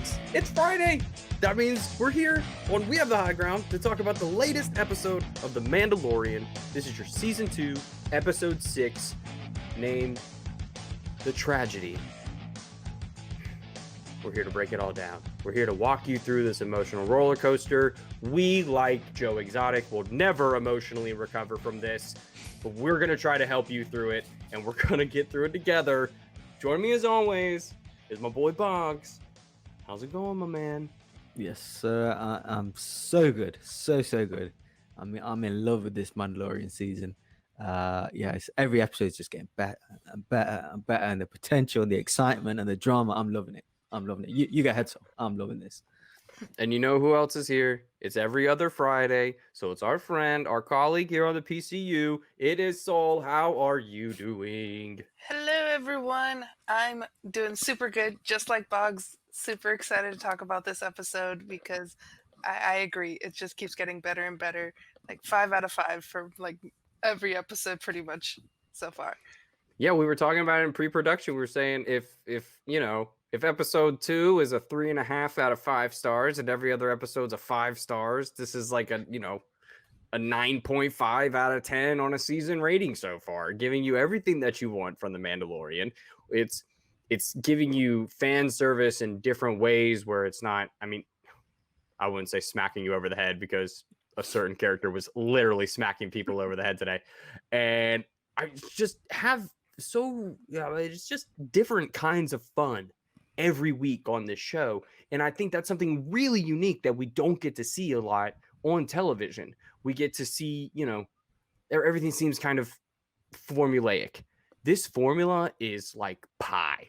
folks, it's Friday. That means we're here on We Have the High Ground to talk about the latest episode of The Mandalorian. This is your Season 2, Episode 6, named The Tragedy. We're here to break it all down. We're here to walk you through this emotional roller coaster. We, like Joe Exotic, will never emotionally recover from this, but we're going to try to help you through it, and we're going to get through it together. Join me as always is my boy Boggs. How's it going, my man? Yes, sir. I'm so good, so good. I mean, I'm in love with this Mandalorian season. Every episode's just getting better and better and better, and the potential, and the excitement, and the drama. I'm loving it. You go ahead, so I'm loving this. And you know who else is here? It's every other Friday, so it's our friend, our colleague here on the PCU. It is Sol. How are you doing? Hello, everyone. I'm doing super good, just like Boggs. Super excited to talk about this episode because I agree. It just keeps getting better and better. Like 5 out of 5 for like every episode pretty much so far. Yeah, we were talking about it in pre-production. We were saying if episode 2 is a 3.5 out of 5 stars and every other episode's a 5 stars, this is like a 9.5 out of 10 on a season rating so far, giving you everything that you want from The Mandalorian. It's giving you fan service in different ways where it's not, I mean, I wouldn't say smacking you over the head because a certain character was literally smacking people over the head today. And I just have it's just different kinds of fun every week on this show. And I think that's something really unique that we don't get to see a lot on television. We get to see, everything seems kind of formulaic. This formula is like pie.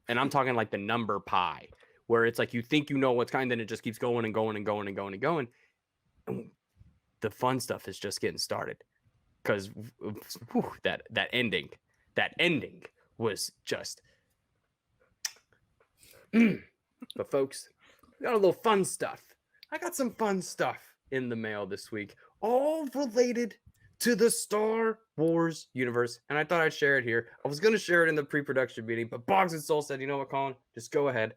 And I'm talking like the number pi, where it's like you think you know what's kind, then it just keeps going and going and going and going and going. And the fun stuff is just getting started. Because that ending was just... But folks, we got a little fun stuff. I got some fun stuff in the mail this week, all related to the Star Wars universe, and I thought I'd share it here. I was going to share it in the pre-production meeting, but Boggs and Soul said, you know what, Colin? Just go ahead.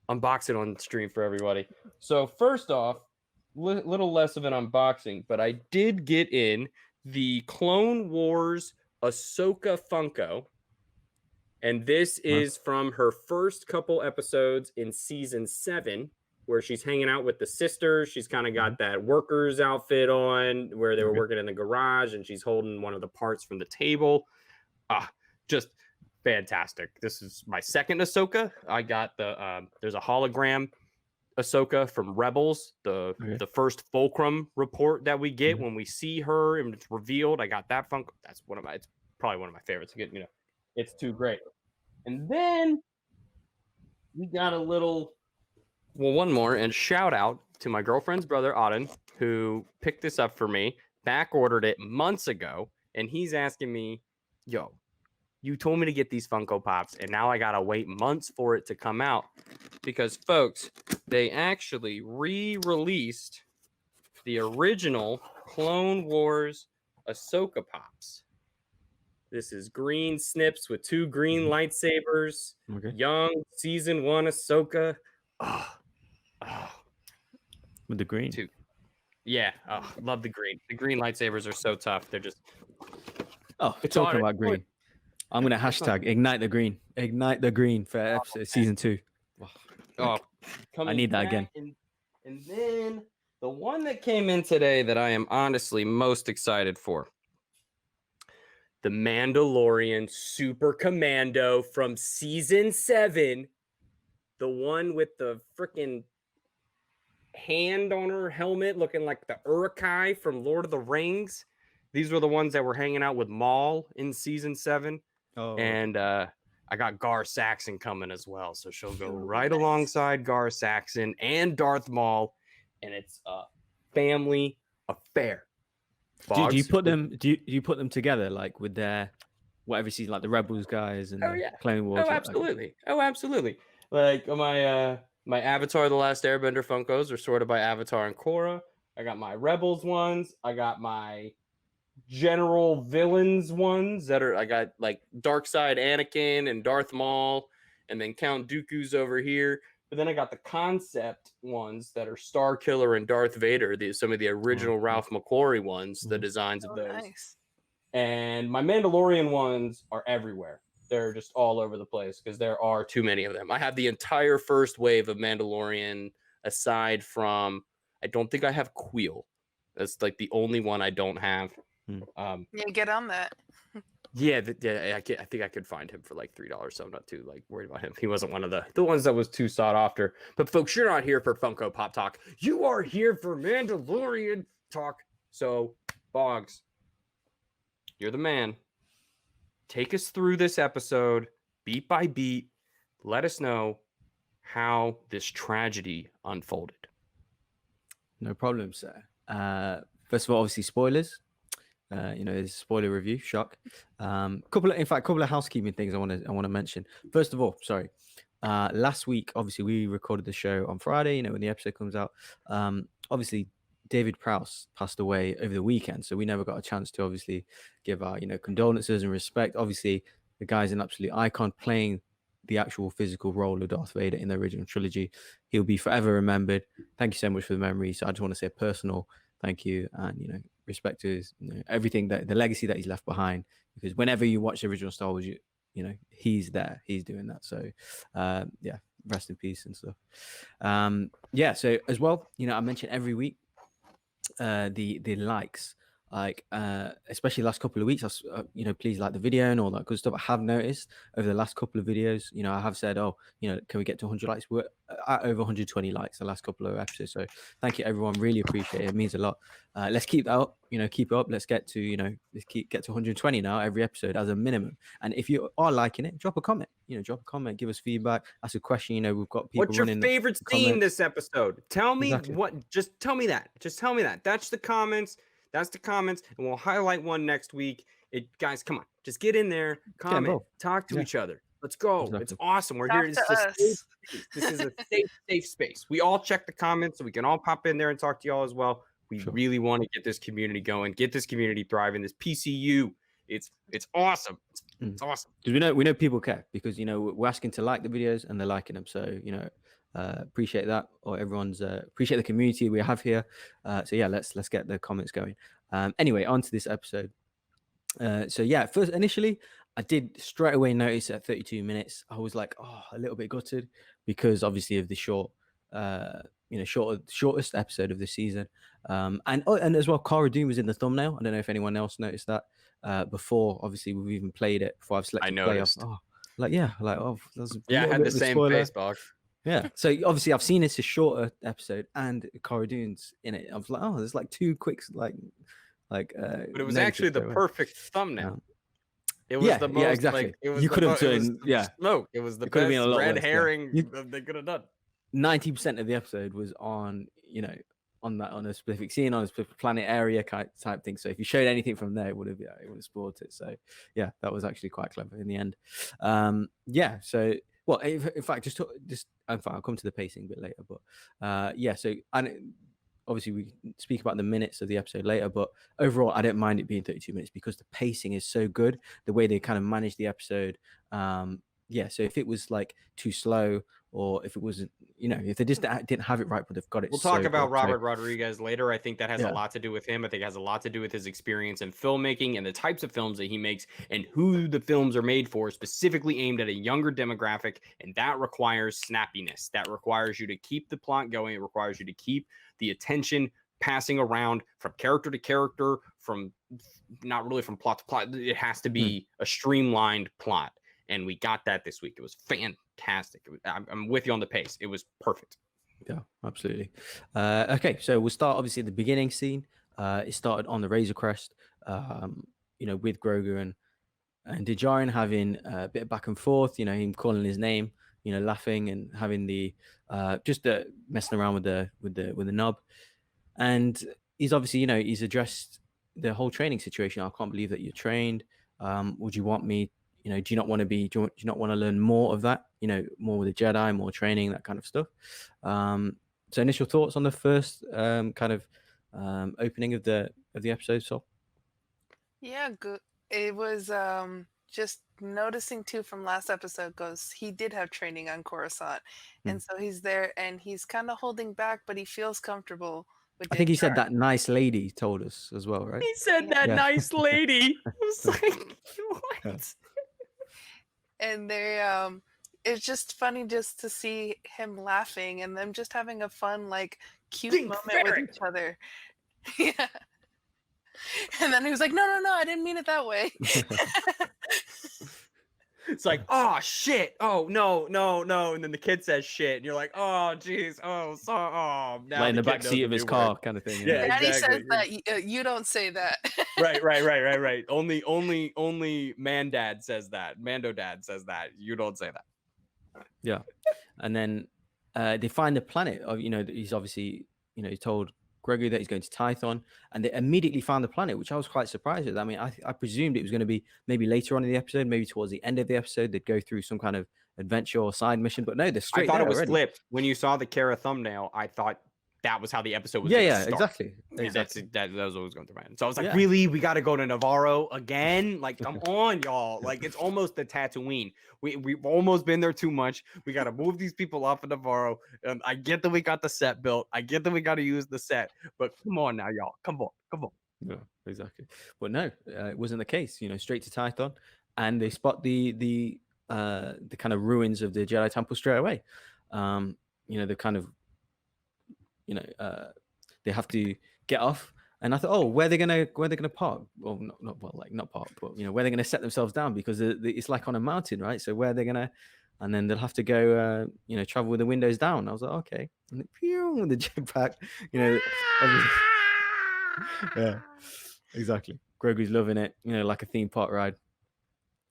Unbox it on stream for everybody. So first off, little less of an unboxing, but I did get in the Clone Wars Ahsoka Funko, and this is from her first couple episodes in season 7, where she's hanging out with the sisters. She's kind of got that worker's outfit on where they were working in the garage, and she's holding one of the parts from the table. Just fantastic. This is my second Ahsoka. I got there's a hologram Ahsoka from Rebels, the first Fulcrum report that we get when we see her and it's revealed. I got that Funko. That's it's probably one of my favorites. Again, it's too great. And then we got one more, and shout out to my girlfriend's brother, Auden, who picked this up for me, back ordered it months ago, and he's asking me, yo, you told me to get these Funko Pops, and now I gotta wait months for it to come out. Because, folks, they actually re-released the original Clone Wars Ahsoka Pops. This is green snips with 2 green lightsabers. Okay. Young season 1 Ahsoka. With the green. 2. Yeah. Love the green. The green lightsabers are so tough. They're just... talking about green. I'm going to hashtag ignite the green. Ignite the green for episode season 2. I need that again. And then the one that came in today that I am honestly most excited for. The Mandalorian Super Commando from season 7. The one with the freaking hand on her helmet looking like the Uruk-hai from Lord of the Rings. These were the ones that were hanging out with Maul in season 7. Oh. And I got Gar Saxon coming as well. So she'll go right alongside Gar Saxon and Darth Maul. And it's a family affair. Do you put them? Do you put them together like with their whatever season, like the Rebels guys and Clone Wars? Absolutely. Absolutely. Like my Avatar: The Last Airbender Funkos are sorted by Avatar and Korra. I got my Rebels ones. I got my general villains ones I got like Darkseid Anakin and Darth Maul, and then Count Dooku's over here. But then I got the concept ones that are Star Killer and Darth Vader, some of the original Ralph McQuarrie ones, the designs of those. Nice. And my Mandalorian ones are everywhere. They're just all over the place because there are too many of them. I have the entire first wave of Mandalorian, aside from, I don't think I have Queel. That's like the only one I don't have. Yeah, get on that. Yeah, I think I could find him for like $3, so I'm not too like worried about him. He wasn't one of the ones that was too sought after. But folks, you're not here for Funko Pop talk. You are here for Mandalorian talk. So, Boggs, you're the man. Take us through this episode, beat by beat. Let us know how this tragedy unfolded. No problem, sir. First of all, obviously spoilers. There's a spoiler review. Shock. Couple of housekeeping things I want to mention. First of all, sorry. Last week, obviously, we recorded the show on Friday. When the episode comes out, obviously, David Prowse passed away over the weekend, so we never got a chance to obviously give our condolences and respect. Obviously, the guy's an absolute icon, playing the actual physical role of Darth Vader in the original trilogy. He'll be forever remembered. Thank you so much for the memory. So I just want to say a personal thank you and respect to his, everything, that the legacy that he's left behind. Because whenever you watch the original Star Wars, he's there, he's doing that. So yeah, rest in peace and stuff. Yeah, so as well, I mentioned every week the likes, like especially the last couple of weeks, please like the video and all that good stuff. I have noticed over the last couple of videos, I have said, can we get to 100 likes? We're at over 120 likes the last couple of episodes, so thank you everyone, really appreciate it. It means a lot. Let's keep that up, keep it up. Let's get to get to 120 now every episode as a minimum. And if you are liking it, drop a comment, give us feedback, ask a question. We've got people. What's your favorite scene this episode? Tell me just tell me that. That's the comments. That's the comments, and we'll highlight one next week. Guys, come on, just get in there, comment, talk to each other. Let's go. Exactly. It's awesome. We're here. This is a safe space. We all check the comments, so we can all pop in there and talk to y'all as well. We really want to get this community going, get this community thriving. This PCU, it's awesome. It's awesome. Because we know people care, because we're asking to like the videos and they're liking them. So appreciate that, or everyone's appreciate the community we have here. So yeah, let's get the comments going. Anyway, on to this episode. So yeah, first initially I did straight away notice at 32 minutes I was like, a little bit gutted, because obviously of the shortest episode of the season. And as well, Cara Dune was in the thumbnail. I don't know if anyone else noticed that before. Obviously we've even played it before I've selected. I noticed. I had the same face, Bog. Yeah, so obviously I've seen it's a shorter episode and Cara Dune's in it. I was like, there's like two quick but it was actually the perfect thumbnail. It was the most exactly. It was you could have done smoke. It was the best red herring they could have done. 90% of the episode was on on a specific scene, on a specific planet area type thing. So if you showed anything from there, it would have spoiled it. So yeah, that was actually quite clever in the end. So. Well, in fact, I'll come to the pacing a bit later, but so obviously we speak about the minutes of the episode later, but overall, I don't mind it being 32 minutes because the pacing is so good, the way they kind of manage the episode. So if it was like too slow, or if it wasn't, if they just didn't have it right, but they've got it. We'll talk about Robert Rodriguez later. I think that has a lot to do with him. I think it has a lot to do with his experience in filmmaking and the types of films that he makes and who the films are made for, specifically aimed at a younger demographic. And that requires snappiness. That requires you to keep the plot going. It requires you to keep the attention passing around from character to character, from not really from plot to plot. It has to be a streamlined plot. And we got that this week. It was fantastic. I'm with you on the pace. It was perfect. Yeah, absolutely. Okay, so we'll start obviously at the beginning scene. It started on the Razor Crest, with Grogu and Din Djarin having a bit of back and forth. Him calling his name, laughing and having the just messing around with the knob. And he's obviously, he's addressed the whole training situation. I can't believe that you're trained. Would you want me? Do you not want to learn more of that? More with the Jedi, more training, that kind of stuff. So initial thoughts on the first kind of opening of the episode, Sol? Yeah, good. It was just noticing too from last episode goes, he did have training on Coruscant, and so he's there and he's kind of holding back, but he feels comfortable with I think Din he said Djarin. that nice lady told us as well, right? He said that Yeah. nice lady. I was like, what? And they it's just funny just to see him laughing and them just having a fun, like, cute Think moment ferret. with each other. Yeah. And then he was like, no, I didn't mean it that way. It's like, oh shit, oh no, and then the kid says shit, and you're like, oh jeez, oh so, oh. Now Like in the kid back knows seat a of his new car, word. kind of thing. Yeah, Daddy exactly. says that you don't say that. Right. Only man dad says that. Mando dad says that. You don't say that. Yeah. And then they find the planet of, he's obviously, he told Gregory that he's going to Tython, and they immediately found the planet, which I was quite surprised with. I mean, I presumed it was going to be maybe later on in the episode, maybe towards the end of the episode, they'd go through some kind of adventure or side mission, but no, they're straight I thought there it was already. flipped. When you saw the Kara thumbnail, I thought that was how the episode was. Yeah, start. exactly. That was what was going through my head. So I was like, Yeah. really? We got to go to Navarro again? Like, come on, y'all. Like, it's almost the Tatooine. We've almost been there too much. We got to move these people off of Navarro. I get that we got the set built. I get that we got to use the set. But come on now, y'all. Come on. Yeah, exactly. But no, it wasn't the case. Straight to Tython, and they spot the kind of ruins of the Jedi Temple straight away. The kind of they have to get off, and I thought, oh, where they're gonna park? Well, not park, but where they're gonna set themselves down, because it's like on a mountain, right? So where they're gonna, and then they'll have to go, travel with the windows down. I was like, okay, and with the jetpack, yeah, exactly. Grogu's loving it, like a theme park ride.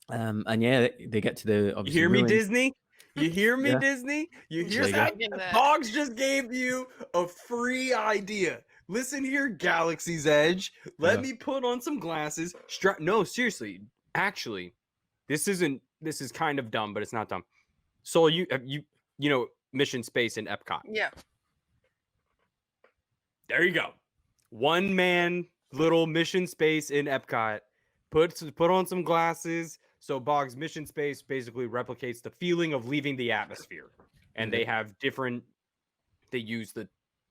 And yeah, they get to the obviously. You hear me, ruins. Disney? You hear me, Yeah. Disney? You hear There you that? go. Boggs just gave you a free idea. Listen here, Galaxy's Edge. Let me put on some glasses. No, seriously. Actually, this is kind of dumb, but it's not dumb. So you Mission Space in Epcot. Yeah. There you go. One man little Mission Space in Epcot. Put on some glasses. So Boggs Mission Space basically replicates the feeling of leaving the atmosphere. And they have they use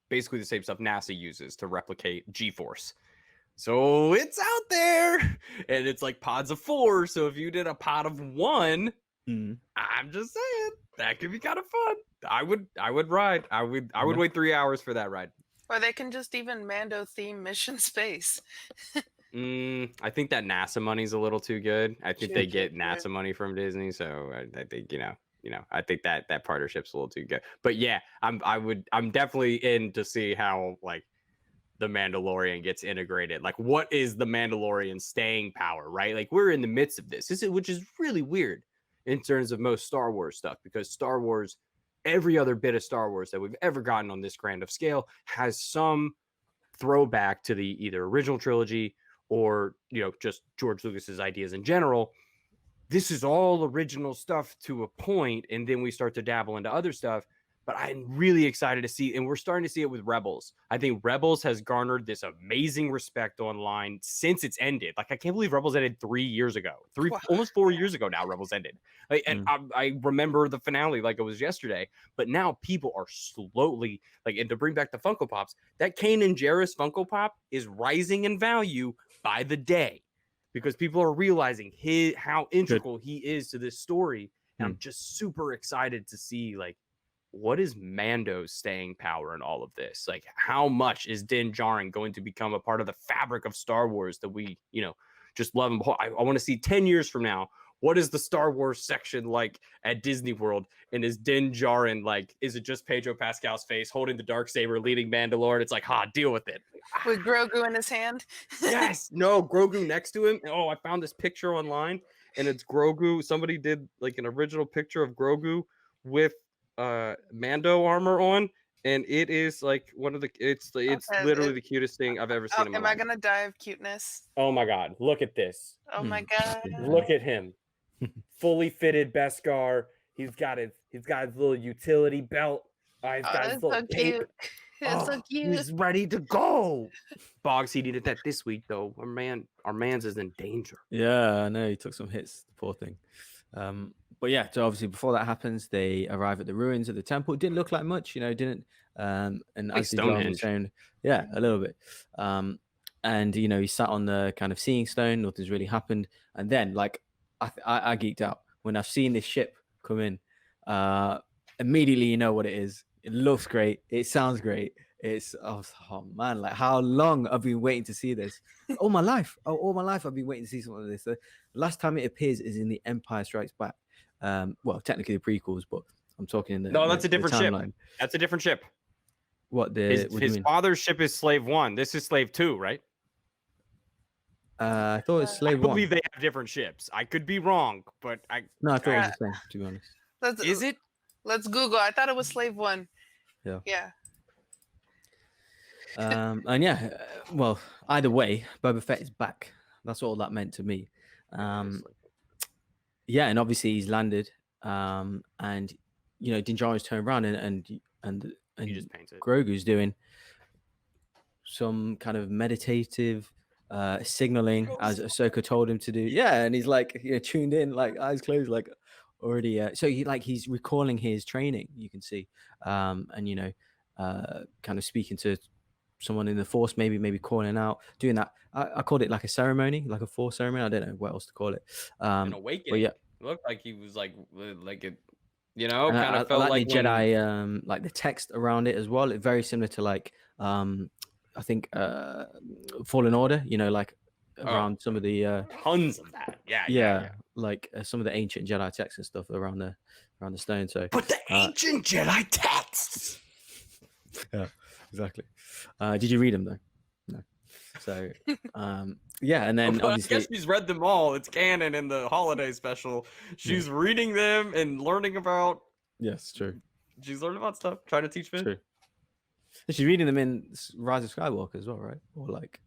basically the same stuff NASA uses to replicate G-force. So it's out there, and it's like pods of 4. So if you did a pod of 1, I'm just saying that could be kind of fun. I would ride. I would wait 3 hours for that ride. Or they can just even Mando theme Mission Space. I think that NASA money's a little too good. I think they get NASA money from Disney, so I think I think that partnership's a little too good. But yeah, I'm definitely in to see how like the Mandalorian gets integrated. Like, what is the Mandalorian staying power, right? Like, we're in the midst of this, which is really weird in terms of most Star Wars stuff, because Star Wars, every other bit of Star Wars that we've ever gotten on this grand of scale has some throwback to the either original trilogy or just George Lucas's ideas in general. This is all original stuff to a point, and then we start to dabble into other stuff. But I'm really excited to see, and we're starting to see it with Rebels. I think Rebels has garnered this amazing respect online since it's ended. Like, I can't believe Rebels ended 3 years ago. Almost 4 years ago now, Rebels ended. And I remember the finale like it was yesterday. But now people are slowly, and to bring back the Funko Pops, that Kanan Jarrus Funko Pop is rising in value by the day, because people are realizing how integral he is to this story. And I'm just super excited to see, what is Mando's staying power in all of this? Like, how much is Din Djarin going to become a part of the fabric of Star Wars that we, just love? I want to see 10 years from now, what is the Star Wars section like at Disney World? And is Din Djarin is it just Pedro Pascal's face holding the Darksaber leading Mandalore? It's like, deal with it. With Grogu in his hand? Yes. No, Grogu next to him. Oh, I found this picture online, and it's Grogu. Somebody did an original picture of Grogu with Mando armor on, and it is one of the it's literally the cutest thing I've ever seen in my life. Am I gonna die of cuteness? Oh my god, look at this. Oh my god. Look at him. Fully fitted Beskar. He's got his little utility belt. He's got his little cape. It's so cute. He's ready to go. Boggs, he needed that this week though. Our man's is in danger. Yeah, I know he took some hits, the poor thing. But yeah, so obviously before that happens, they arrive at the ruins of the temple. It didn't look like much, didn't. And Like as the John was Stonehenge. saying, yeah, a little bit. And he sat on the kind of seeing stone. Nothing's really happened. And then, like, I geeked out when I've seen this ship come in. Immediately, you know what it is. It looks great. It sounds great. Oh man, like how long I've been waiting to see this. All my life I've been waiting to see something like this. The last time it appears is in the Empire Strikes Back. Well, technically the prequels, but I'm talking in the that's a different ship. timeline. That's a different ship. What His father's ship is Slave 1. This is Slave 2, right? I thought it was I Slave 1. believe they have different ships. I could be wrong, but No, I thought it was the same, to be honest. Is it? Let's Google. I thought it was Slave 1. Yeah. Yeah. And yeah, well, either way, Boba Fett is back. That's all that meant to me. Yeah, and obviously he's landed. And Din Djarin's turned around and He just paints it. Grogu's doing some kind of meditative signaling as Ahsoka told him to do. Yeah, and he's like tuned in, like eyes closed, like already. So he's recalling his training. You can see, and kind of speaking to someone in the Force, maybe calling out, doing that. I called it like a ceremony, like a Force ceremony. I don't know what else to call it. An awakening. But yeah, it looked like he was like it. Kind of felt like the Jedi, like the text around it as well. It's very similar to like I think Fallen Order. Like around some of the tons of that. Yeah. Like some of the ancient Jedi texts and stuff around the stone. So, but the ancient Jedi texts. Yeah, exactly. Did you read them though? No. So, yeah, and then obviously, I guess she's read them all. It's canon in the holiday special. She's reading them and learning about. Yes, true. She's learning about stuff, trying to teach Finn. True. And she's reading them in Rise of Skywalker as well, right? Or like,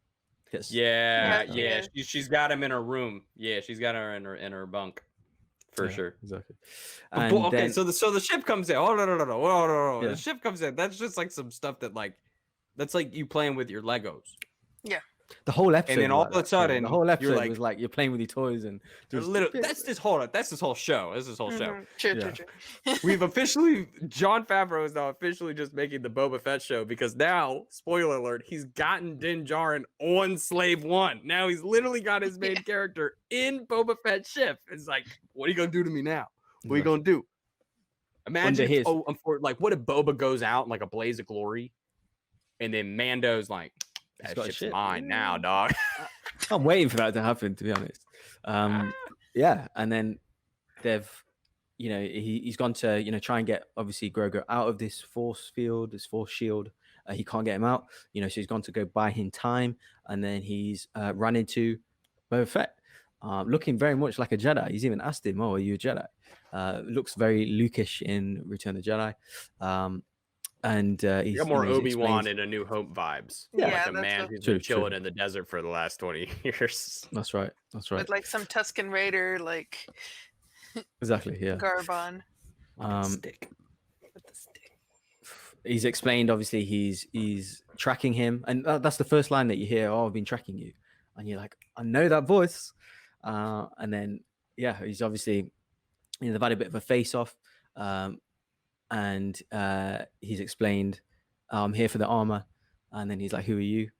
She's got him in her room. Yeah, she's got her in her bunk. For sure, exactly. Okay, so the ship comes in. Oh no! Yeah. The ship comes in. That's just like some stuff that's like you playing with your Legos. Yeah. The whole episode, and then all of a sudden, the whole episode was like you're playing with your toys and just that's this whole show. True. We've officially, Jon Favreau is now officially just making the Boba Fett show because now, spoiler alert, he's gotten Din Djarin on Slave 1. Now he's literally got his main character in Boba Fett's ship. It's like, what are you gonna do to me now? What are you gonna do? Imagine, what if Boba goes out in like a blaze of glory, and then Mando's like, that ship's mine now, dog. I'm waiting for that to happen, to be honest. Yeah, and then they've, he's gone to, try and get obviously Grogu out of this force field, this force shield. He can't get him out, so he's gone to go buy him time, and then he's run into Boba Fett, looking very much like a Jedi. He's even asked him, "Oh, are you a Jedi?" Looks very Luke-ish in Return of the Jedi. And he's got more Obi-Wan and A New Hope vibes. Yeah, like a man who's been chilling in the desert for the last 20 years. That's right. With like some Tusken Raider, like exactly, yeah. garb on. Stick. With the stick. He's explained. Obviously, he's tracking him, and that's the first line that you hear. "Oh, I've been tracking you," and you're like, "I know that voice." And then, he's obviously, they've had a bit of a face-off. And he's explained, "I'm here for the armor," and then he's like, "Who are you?"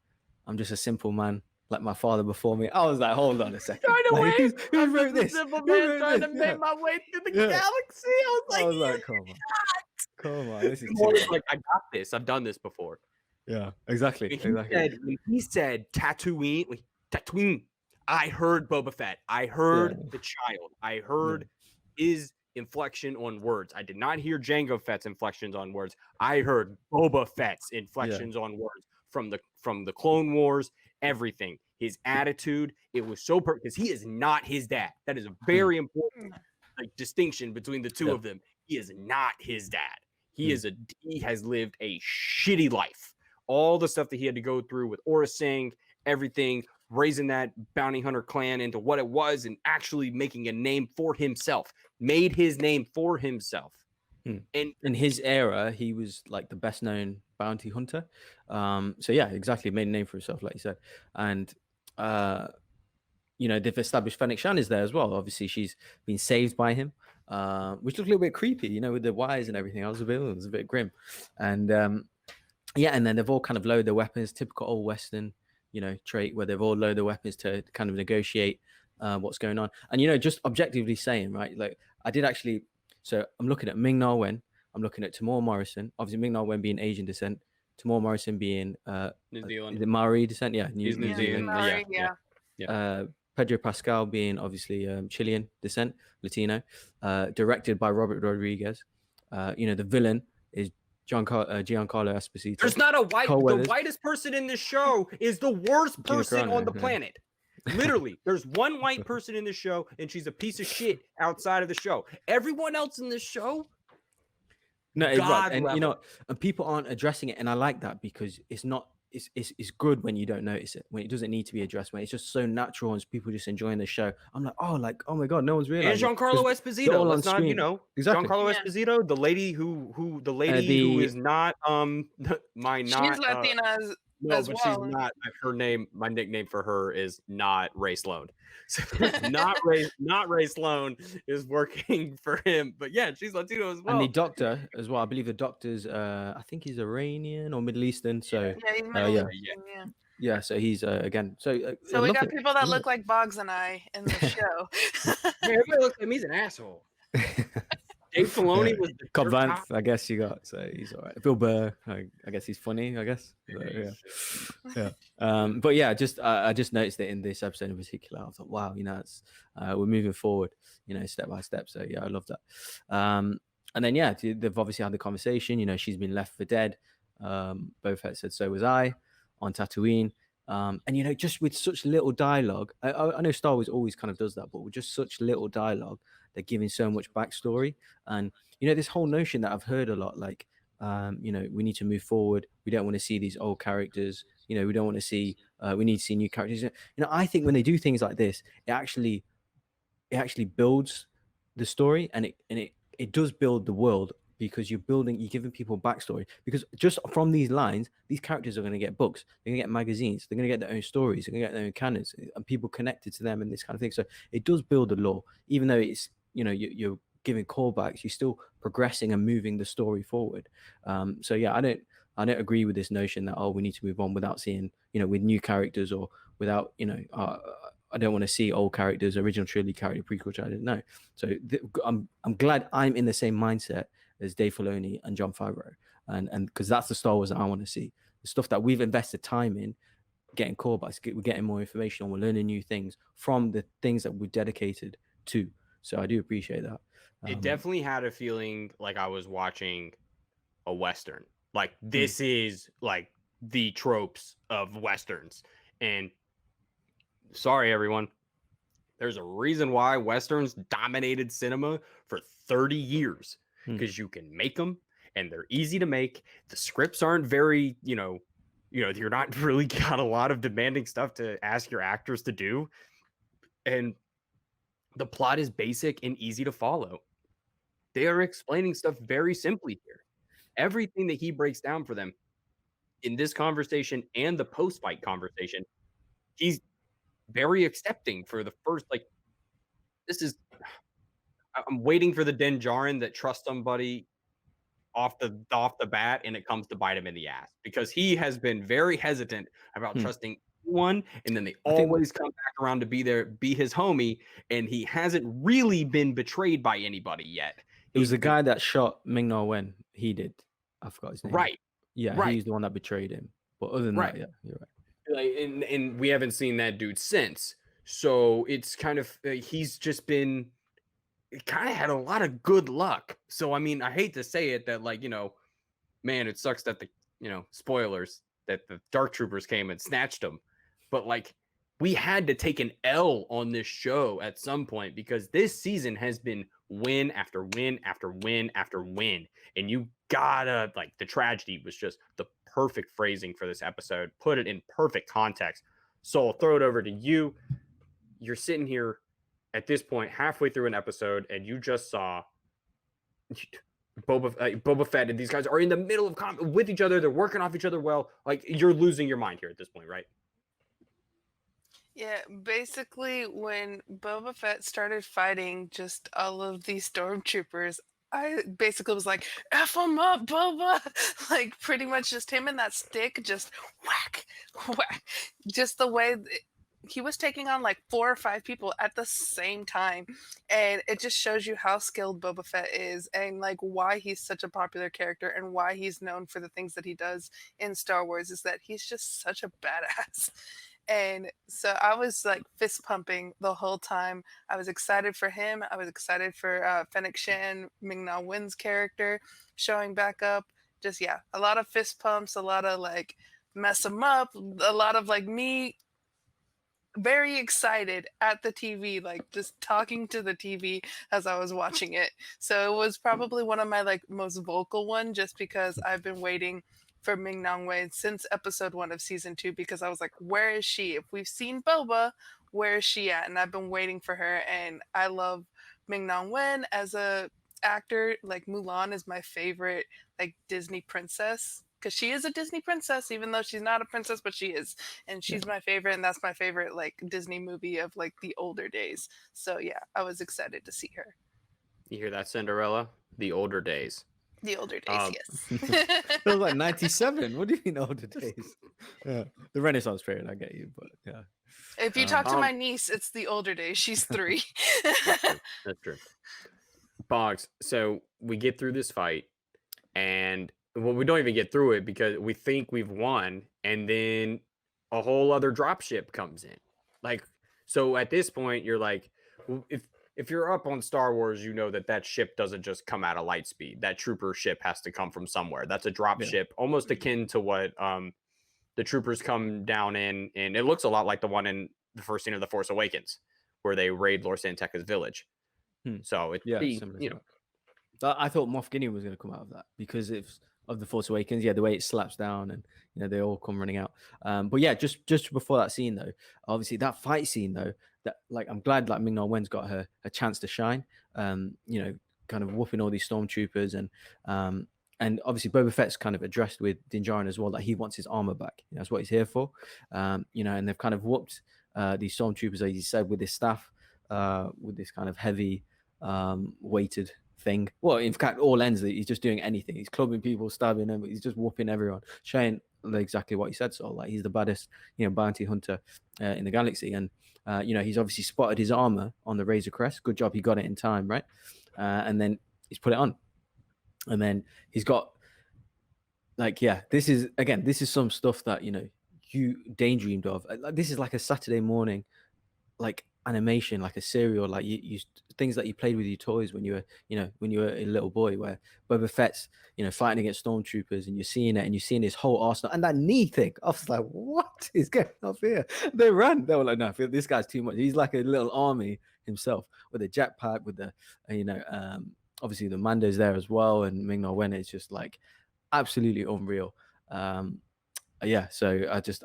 "I'm just a simple man like my father before me." I was like, "Hold on a second. Who wrote this? Simple man trying to make my way through the galaxy." I was like, come on, this is like, I got this. I've done this before. Yeah, exactly. When he said Tatooine, I heard Boba Fett. I heard the child. I heard his inflection on words. I did not hear Jango Fett's inflections on words. I heard Boba Fett's inflections on words from the Clone Wars, everything. His attitude, it was so perfect because he is not his dad. That is a very important distinction between the two of them. He is not his dad. He has lived a shitty life. All the stuff that he had to go through with Aura Singh, everything, raising that bounty hunter clan into what it was and actually making a name for himself. Made his name for himself. And in his era, he was like the best known bounty hunter. So yeah, exactly, made a name for himself, like you said. And they've established Fennec Shan is there as well. Obviously, she's been saved by him, which looked a little bit creepy, with the wires and everything. It was a bit grim. And and then they've all kind of lowered their weapons, typical old Western, trait where they've all lowered their weapons to kind of negotiate what's going on. And just objectively saying, right, like I did actually. So I'm looking at Ming-Na Wen, I'm looking at Tamora Morrison. Obviously, Ming-Na Wen being Asian descent, Tamora Morrison being New Zealand. is it Maori descent? Yeah, He's New Zealand. Maori, Yeah. Pedro Pascal being obviously Chilean descent, Latino, directed by Robert Rodriguez. The villain is Giancarlo Esposito. There's not a white. The whitest person in this show is the worst person on the planet. Literally, there's one white person in the show, and she's a piece of shit outside of the show. Everyone else in this show, no, right. And and people aren't addressing it, and I like that because it's not. It's good when you don't notice it, when it doesn't need to be addressed, when it's just so natural and people just enjoying the show. I'm like, oh my god, no one's realizing. And Giancarlo Esposito. Let's not, exactly. Giancarlo Esposito, the lady who is not she's Latina as well. She's not. My nickname for her is not Ray Sloan. So not Ray Sloan is working for him, but yeah, she's Latino as well. And the doctor as well. I believe the doctor's I think he's Iranian or Middle Eastern. So yeah. So he's again. So we got people that look like Boggs and I in the show. Everybody looks like me. He's an asshole. Dave Filoni was the Cobb Vanth, I guess you got, so he's all right. Bill Burr, I guess he's funny, I guess. So, but yeah, I just noticed it in this episode in particular. I thought, wow, it's we're moving forward, step by step. So yeah, I love that. And then yeah, they've obviously had the conversation. She's been left for dead. Boba Fett said, "So was I," on Tatooine. And just with such little dialogue, I know Star Wars always kind of does that, but with just such little dialogue, they're giving so much backstory. And this whole notion that I've heard a lot, like we need to move forward. We don't want to see these old characters. We don't want to see. We need to see new characters. I think when they do things like this, it actually builds the story, and it does build the world. Because you're giving people backstory. Because just from these lines, these characters are going to get books, they're going to get magazines, they're going to get their own stories, they're going to get their own canons, and people connected to them and this kind of thing. So it does build the lore, even though it's you're giving callbacks, you're still progressing and moving the story forward. So yeah, I don't agree with this notion that we need to move on without seeing with new characters or without I don't want to see old characters, original trilogy character, prequel character. No. So I'm glad I'm in the same mindset as Dave Filoni and Jon Favreau, and because that's the Star Wars that I want to see, the stuff that we've invested time in, getting callbacks, we're getting more information on, we're learning new things from the things that we're dedicated to. So I do appreciate that. It definitely had a feeling like I was watching a Western. Like this is like the tropes of Westerns. And sorry, everyone, there's a reason why Westerns dominated cinema for 30 years. Because you can make them and they're easy to make. The scripts aren't very, you're not really got a lot of demanding stuff to ask your actors to do. And the plot is basic and easy to follow. They are explaining stuff very simply here. Everything that he breaks down for them in this conversation and the post-fight conversation, he's very accepting for the first, I'm waiting for the Din Djarin that trusts somebody off the bat and it comes to bite him in the ass, because he has been very hesitant about trusting anyone, and then they always come back around to be his homie, and he hasn't really been betrayed by anybody yet. It was the guy that shot Ming-Na Wen. He did. I forgot his name. Right. Yeah, right. He's the one that betrayed him. But other than that, yeah, you're right. And we haven't seen that dude since. So it's kind of he's just been. It kind of had a lot of good luck. So, I mean, I hate to say it that man, it sucks that spoilers, that the Dark Troopers came and snatched him. But we had to take an L on this show at some point, because this season has been win after win after win after win. And you gotta, the tragedy was just the perfect phrasing for this episode. Put it in perfect context. So I'll throw it over to you. You're sitting here at this point, halfway through an episode, and you just saw Boba Fett and these guys are in the middle of combat with each other. They're working off each other well. Like, you're losing your mind here at this point, right? Yeah, basically, when Boba Fett started fighting just all of these stormtroopers, I basically was like, F him up, Boba! Like, pretty much just him and that stick, just whack, whack. Just the way he was taking on like 4 or 5 people at the same time. And it just shows you how skilled Boba Fett is and like why he's such a popular character and why he's known for the things that he does in Star Wars is that he's just such a badass. And so I was like fist pumping the whole time. I was excited for him. I was excited for Fennec Shan, Ming-Na Wen's character showing back up. Just, yeah, a lot of fist pumps, a lot of like mess him up, a lot of like me very excited at the TV, like just talking to the TV as I was watching it. So it was probably one of my like most vocal one just because I've been waiting for Ming-Na Wen since episode 1 of season 2 because I was like, where is she? If we've seen Boba, where is she at? And I've been waiting for her, and I love Ming-Na Wen as a actor. Like Mulan is my favorite like Disney princess because she is a Disney princess, even though she's not a princess, but she is, and she's my favorite, and that's my favorite like Disney movie of like the older days. So yeah, I was excited to see her. You hear that, Cinderella? The older days. The older days, yes. It was like 97. What do you mean older days? Yeah, the Renaissance period. I get you, but yeah. If you talk to my niece, it's the older days. She's 3. That's true. Boggs. So we get through this fight, and well, we don't even get through it because we think we've won, and then a whole other dropship comes in. Like, so at this point, you're like, if you're up on Star Wars, you know that ship doesn't just come out of light speed. That trooper ship has to come from somewhere. That's a drop ship, almost akin to what the troopers come down in, and it looks a lot like the one in the first scene of The Force Awakens, where they raid Lor San Tekka's village. So it's I thought Moff Gideon was going to come out of that because it's of The Force Awakens. Yeah, the way it slaps down and they all come running out. But yeah, just before that scene though, obviously that fight scene though, that like I'm glad like Ming-Na Wen's got her a chance to shine. Kind of whooping all these stormtroopers and obviously Boba Fett's kind of addressed with Din Djarin as well that he wants his armor back. That's what he's here for. And they've kind of whooped these stormtroopers, as you said, with this staff, with this kind of heavy weighted thing. Well, in fact, all ends that he's just doing anything. He's clubbing people, stabbing them, but he's just whooping everyone, showing exactly what he said. So like he's the baddest, bounty hunter in the galaxy. And he's obviously spotted his armor on the Razor Crest. Good job, he got it in time, right? And then he's put it on. And then he's got this is some stuff that you daydreamed of. This is like a Saturday morning like animation, like a serial, like you things that you played with your toys when you were a little boy, where Boba Fett's fighting against stormtroopers and you're seeing it and you're seeing his whole arsenal and that knee thing. I was like, what is going on here? They ran. They were like, no, this guy's too much. He's like a little army himself with a jetpack, with the obviously the Mando's there as well, and Ming-Na Wen is just like absolutely unreal. So I just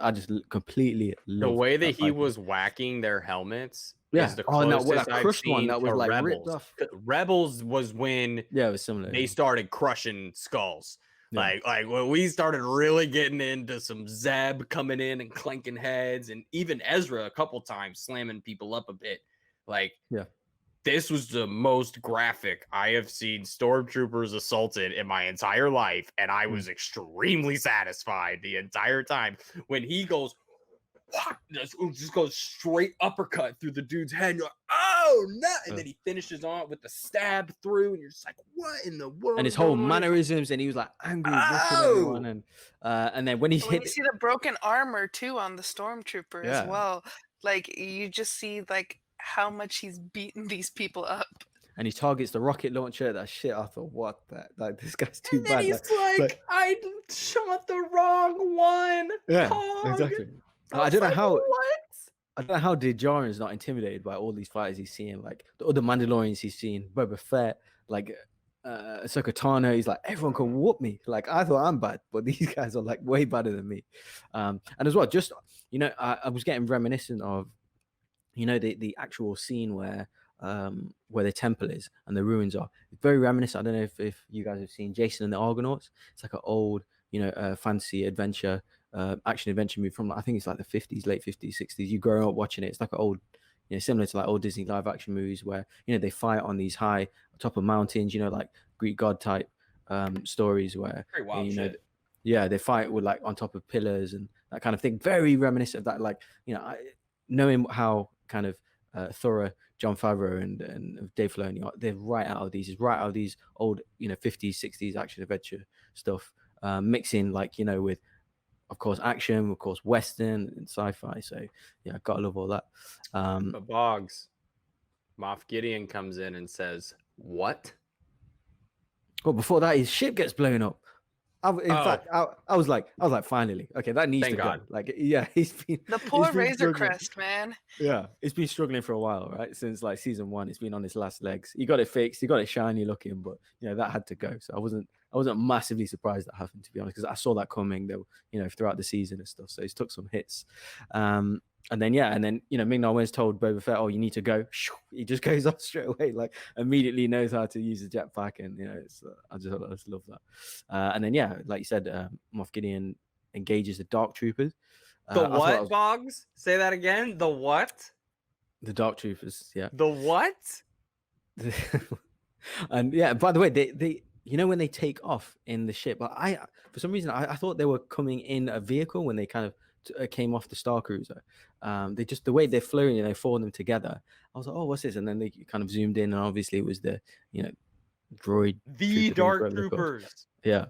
completely love the way that he was whacking their helmets. Yeah, is the closest that crushed one that was like Rebels. ripped off. Rebels was when it was similar. They started crushing skulls. Yeah. Like when we started really getting into some Zeb coming in and clanking heads, and even Ezra a couple times slamming people up a bit. Like, this was the most graphic I have seen stormtroopers assaulted in my entire life, and I was extremely satisfied the entire time when he goes, just goes straight uppercut through the dude's head. And you're like, oh no! And then he finishes on with the stab through, and you're just like, what in the world? And his whole mannerisms, and he was like angry, everyone, and then when he hit, you see the broken armor too on the stormtrooper as well. Like you just see like how much he's beaten these people up. And he targets the rocket launcher. That shit, I thought, what that? Like, this guy's too bad. He's like, I shot the wrong one. Yeah, Pog. Exactly. I don't know how Din Djarin is not intimidated by all these fighters he's seeing, like the other Mandalorians he's seen, Boba Fett, like Ahsoka Tano. He's like, everyone can whoop me. Like, I thought I'm bad, but these guys are like way better than me. And as well, just I was getting reminiscent of the actual scene where where the temple is and the ruins are. It's very reminiscent. I don't know if you guys have seen Jason and the Argonauts. It's like an old, fantasy adventure, action adventure movie from I think it's like the 50s, late 50s, 60s. You grow up watching it. It's like an old, similar to like old Disney live action movies where they fight on these high top of mountains. Like Greek god type stories where Very wild shit. they fight with like on top of pillars and that kind of thing. Very reminiscent of that. Like knowing how kind of thorough John Favreau and Dave Filoni are, they're right out of these old 50s 60s action adventure stuff, mixing like with of course action, of course western and sci-fi. So yeah, gotta love all that. But Boggs, Moff Gideon comes in and says, "What?" Well, before that, his ship gets blown up. In fact, I was like, finally, okay, that needs Thank to God. go. Like, yeah, he's been The poor he's been Razor struggling. Crest, man. Yeah, it's been struggling for a while, right? Since like season 1, it's been on its last legs. He got it fixed, he got it shiny looking, but that had to go. So I wasn't massively surprised that happened, to be honest, because I saw that coming though, throughout the season and stuff. So he's took some hits. And then Ming-Na Wen's told Boba Fett, "Oh, you need to go." He just goes off straight away, like immediately knows how to use the jetpack, and it's I just love that. And then like you said, Moff Gideon engages the Dark Troopers. The what, Boggs? Say that again. The what? The Dark Troopers. Yeah. The what? And yeah, by the way, they when they take off in the ship, but for some reason I thought they were coming in a vehicle when they kind of came off the Star Cruiser. They just, the way they're floating and they formed them together, I was like, oh, what's this? And then they kind of zoomed in, and obviously it was the droid, the Dark Troopers. Yeah.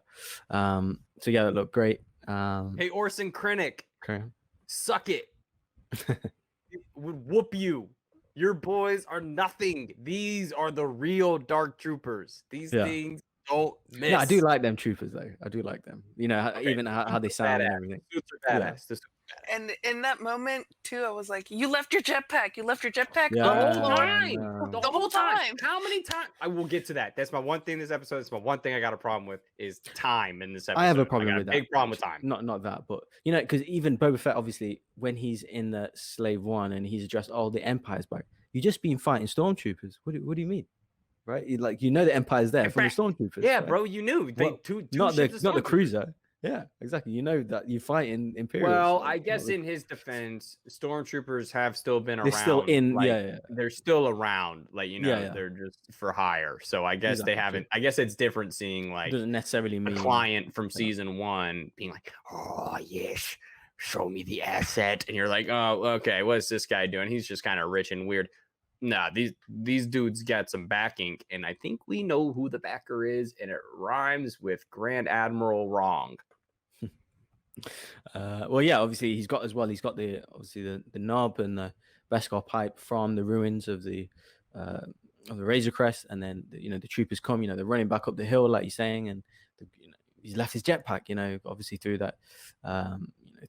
So yeah, that looked great. Hey, Orson Krennic, okay. Suck it. It would whoop you. Your boys are nothing. These are the real Dark Troopers. These things don't miss. No, I do like them troopers though. I do like them. Even how they sound and everything. Suits are badass. Yeah. And in that moment too, I was like, "You left your jetpack. You left your jetpack Yeah, on the floor the whole time. How many times? I will get to that. That's my one thing this episode. It's my one thing I got a problem with is time in this episode. I have a problem with that. Big problem with time. Not that, but because even Boba Fett, obviously, when he's in the Slave One and he's addressed all the Empire's back, you just been fighting stormtroopers. What do you mean? Right? The Empire's there from the stormtroopers. Yeah, right? bro, you knew. Not the cruiser. Yeah, exactly. That you fight in Imperial. Well, I guess in his defense, stormtroopers have still been around. They're still in. They're still around. They're just for hire. So I guess they haven't. I guess it's different seeing doesn't necessarily mean a client from season 1 being like, "Oh yes, show me the asset," and you're like, "Oh, okay, what's this guy doing? He's just kind of rich and weird." Nah, these dudes got some backing, and I think we know who the backer is, and it rhymes with Grand Admiral Wrong. Well, yeah, obviously he's got the knob and the Beskar pipe from the ruins of the Razor Crest, and then the troopers come, they're running back up the hill like you're saying, and he's left his jetpack, obviously through that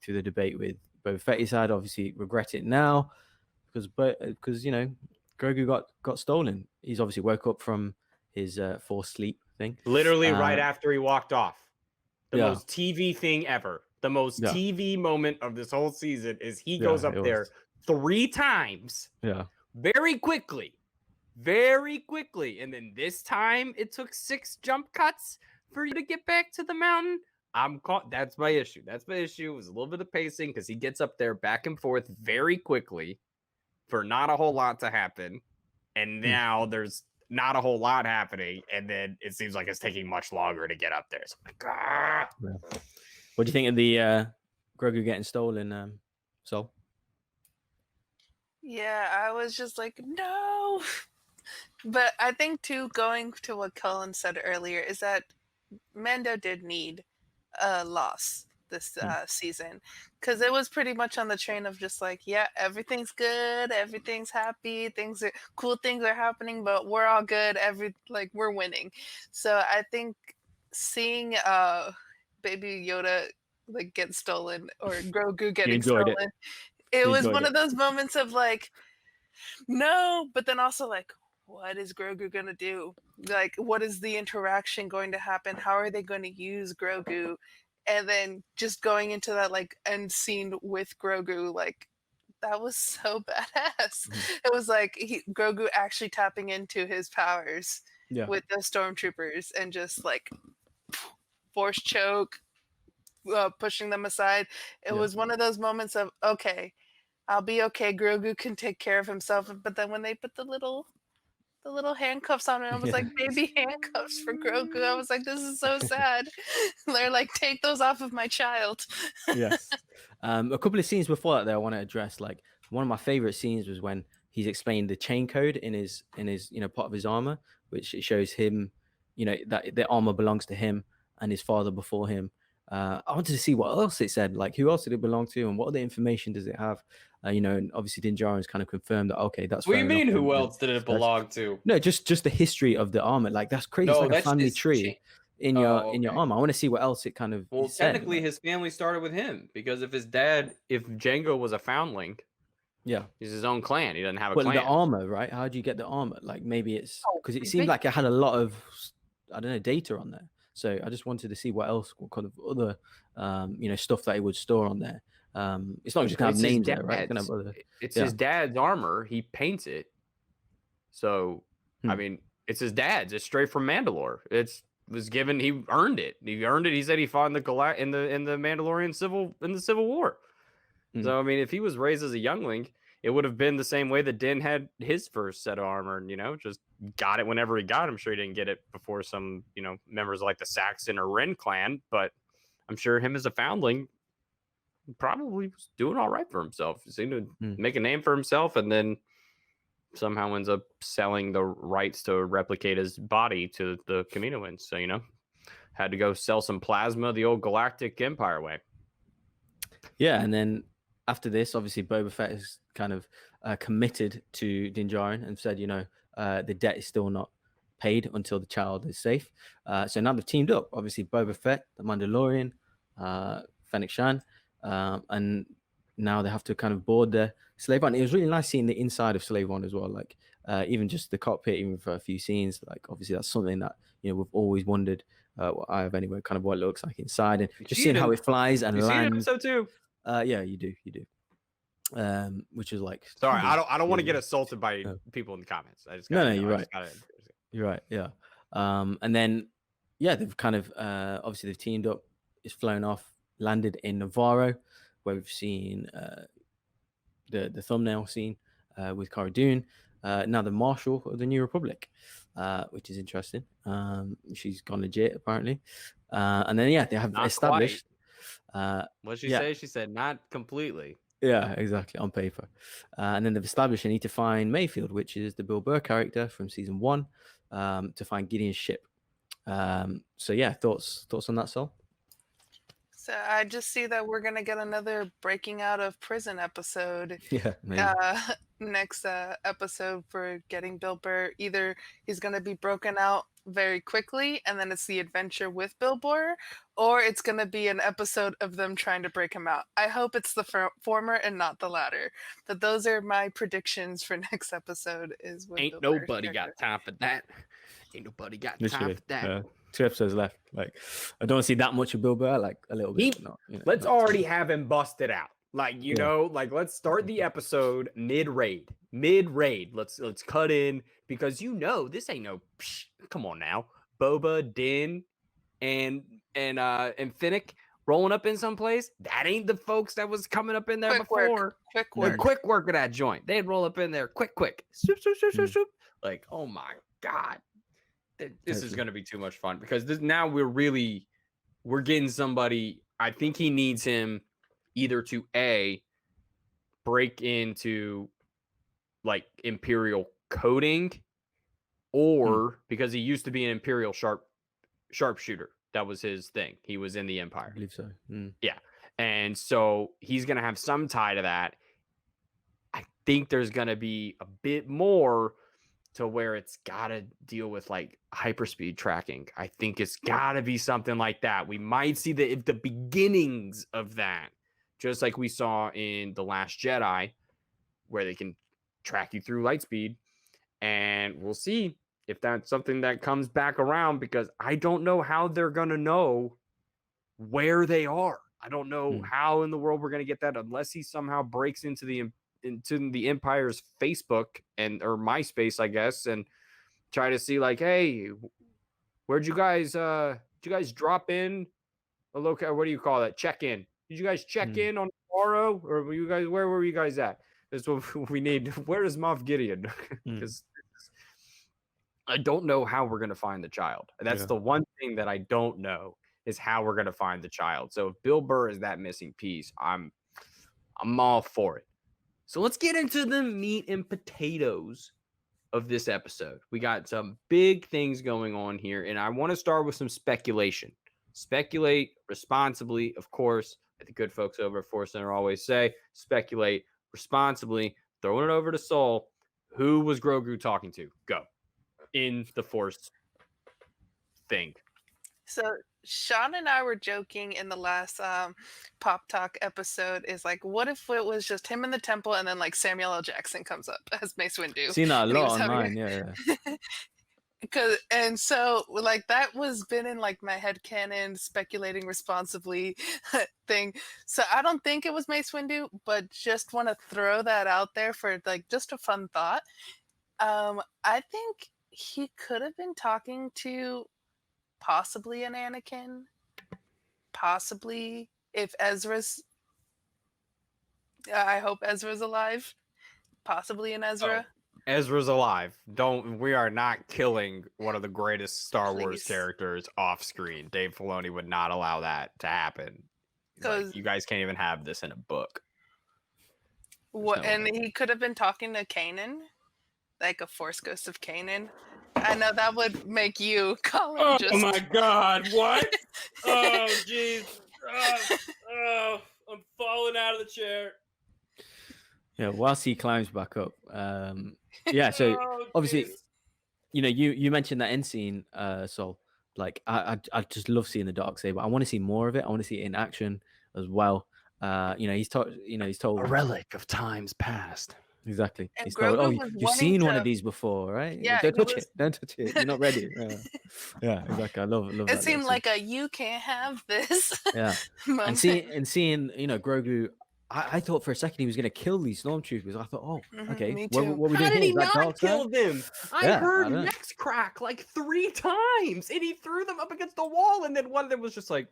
through the debate with Boba Fett. He said obviously regret it now because Grogu got stolen. He's obviously woke up from his forced sleep thing. Literally right after he walked off. The Yeah. most TV thing ever. The most Yeah. TV moment of this whole season is he goes up there 3 times. Yeah. Very quickly. And then this time it took 6 jump cuts for you to get back to the mountain. That's my issue. It was a little bit of pacing because he gets up there back and forth very quickly for not a whole lot to happen. And now there's not a whole lot happening. And then it seems like it's taking much longer to get up there. So I'm like, Yeah. What do you think of the Grogu getting stolen, Sol? Yeah, I was just like, no. But I think too, going to what Cullen said earlier, is that Mando did need a loss this season, because it was pretty much on the train of just like, yeah, everything's good, everything's happy, cool things are happening, but we're all good, we're winning. So I think seeing Baby Yoda get stolen, or Grogu getting stolen, it was one of those moments of like, no, but then also like, what is Grogu gonna do? Like, what is the interaction going to happen? How are they going to use Grogu? And then just going into that end scene with Grogu, That was so badass. Mhm. It was like Grogu actually tapping into his powers Yeah. with the stormtroopers and just like force choke, pushing them aside. It Yeah. was one of those moments of, okay, I'll be okay. Grogu can take care of himself. But then when they put the little handcuffs on him, I was Yeah. like, baby handcuffs for Grogu. I was like, this is so sad. They're like, take those off of my child. Yes. A couple of scenes before that, though, I want to address. Like one of my favorite scenes was when he's explained the chain code in his part of his armor, which it shows him, that the armor belongs to him and his father before him. I wanted to see what else it said, like who else did it belong to, and what other information does it have? And obviously Din Djarin's kind of confirmed that. Okay, that's What do you fair enough, mean? and Who else did it belong to? no, just the history of the armor. Like that's crazy. It's No, like a that's family his tree in Oh, your okay. armor. I want to see what else it kind of Well, said. technically, Like, his family started with him because if Django was a foundling, yeah. he's his own clan. He doesn't have a Well, clan. the armor, right? How do you get the armor? Like maybe it's Oh, because it seemed big- like it had a lot of, I don't know, data on there. So I just wanted to see what kind of other, stuff that it would store on there. It's not just gonna have It's his names there, right? It's gonna dad's. have other. It's Yeah. his dad's armor. He paints it. So, I Hmm. mean, it's his dad's. It's straight from Mandalore. Was given. He earned it. He earned it. He said he fought in the Mandalorian Civil War. Hmm. So I mean, if he was raised as a youngling, it would have been the same way that Din had his first set of armor, and just got it whenever he got it. I'm sure he didn't get it before some, members like the Saxon or Wren clan, but I'm sure him as a foundling probably was doing all right for himself. He seemed to make a name for himself, and then somehow ends up selling the rights to replicate his body to the Kaminoans. So, had to go sell some plasma the old Galactic Empire way. Yeah, and then after this, obviously Boba Fett is kind of committed to Din Djarin and said, the debt is still not paid until the child is safe. So now they've teamed up. Obviously, Boba Fett, the Mandalorian, Fennec Shan, and now they have to kind of board the Slave One. It was really nice seeing the inside of Slave One as well, like even just the cockpit, even for a few scenes. Like obviously that's something that we've always wondered. What I have anyway, kind of what it looks like inside, and just seeing how it flies and lands. So too. Yeah, you do. Which is like, sorry, I don't want to get assaulted by people in the comments. I just gotta, you're right. You're right. Yeah. And then they've kind of obviously they've teamed up. It's flown off, landed in Navarro, where we've seen the thumbnail scene with Cara Dune. Now the Marshal of the New Republic, which is interesting. She's gone legit apparently, and then they have Not established. What did she say? She said not completely. Yeah, exactly, on paper. And then they've established they need to find Mayfield, which is the Bill Burr character from season 1, to find Gideon's ship. So yeah, thoughts on that, Sol? So I just see that we're gonna get another breaking out of prison episode. Yeah, maybe. Next episode for getting Bill Burr. Either he's gonna be broken out very quickly, and then it's the adventure with Bill Burr, or it's gonna be an episode of them trying to break him out. I hope it's the former and not the latter. But those are my predictions for next episode. Is with Ain't Bill nobody Burr's got time for that. Ain't nobody got Literally, time for that. 2 episodes left. Like, I don't see that much of Bill Burr. Like a little bit. Let's already have him busted out. Like let's start the episode mid raid. Let's cut in because this ain't no. Come on now, Boba, Din, and Finnick rolling up in some place. That ain't the folks that was coming up in there before. Quick work of that joint. They'd roll up in there quick. Swoop. Like, oh my god. This is going to be too much fun because now we're getting somebody. I think he needs him either to break into like Imperial coding, or because he used to be an Imperial sharpshooter. That was his thing. He was in the Empire. I believe so. Yeah. And so he's going to have some tie to that. I think there's going to be a bit more to where it's got to deal with like hyperspeed tracking. I think it's got to be something like that. We might see the beginnings of that, just like we saw in The Last Jedi, where they can track you through light speed. And we'll see if that's something that comes back around, because I don't know how they're going to know where they are. I don't know how in the world we're going to get that unless he somehow breaks into the into the Empire's Facebook or MySpace, I guess, and try to see like, hey, where'd you guys drop in a local? What do you call that? Check in. Did you guys check in on tomorrow, or were you guys? Where were you guys at? That's what we need. Where is Moff Gideon? Because I don't know how we're gonna find the child. That's the one thing that I don't know is how we're gonna find the child. So if Bill Burr is that missing piece, I'm all for it. So let's get into the meat and potatoes of this episode. We got some big things going on here, and I want to start with some speculation. Speculate responsibly, of course. Like the good folks over at Force Center always say, speculate responsibly. Throwing it over to Soul. Who was Grogu talking to? Go. In the Force thing. So Sean and I were joking in the last Pop Talk episode is like, what if it was just him in the temple and then like Samuel L. Jackson comes up as Mace Windu? Seen that a And he lot was having online, yeah. And so like that was been in like my headcanon speculating responsibly thing. So I don't think it was Mace Windu, but just want to throw that out there for like just a fun thought. I think he could have been talking to possibly an Anakin, possibly if Ezra's. I hope Ezra's alive. Possibly an Ezra. Ezra's alive. We are not killing one of the greatest Star Wars Please. characters off screen. Dave Filoni would not allow that to happen. He's like, you guys can't even have this in a book. What? And he could have been talking to Kanan, like a Force ghost of Kanan. I know that would make you, Colin. Oh my God! What? Oh jeez! Oh, I'm falling out of the chair. Yeah, whilst he climbs back up. Yeah, so obviously, you know, you mentioned that end scene, Sol. Like, I just love seeing the Darksaber. I want to see more of it. I want to see it in action as well. You know, he's told. A relic of times past. Exactly. And He's told, Grogu oh, was you've seen wanting one of to- these before, right? Yeah, Don't he touch was- it. Don't touch it. You're not ready. Yeah, exactly. I love that. It seemed little like a "you can't have this" scene. Yeah. moment. And seeing, you know, Grogu. I thought for a second he was going to kill these stormtroopers. I thought, oh, okay. me What too. we How doing did here? he Is that not dark kill side? them? I Yeah, I heard don't know. necks crack like 3 times, and he threw them up against the wall, and then one of them was just like,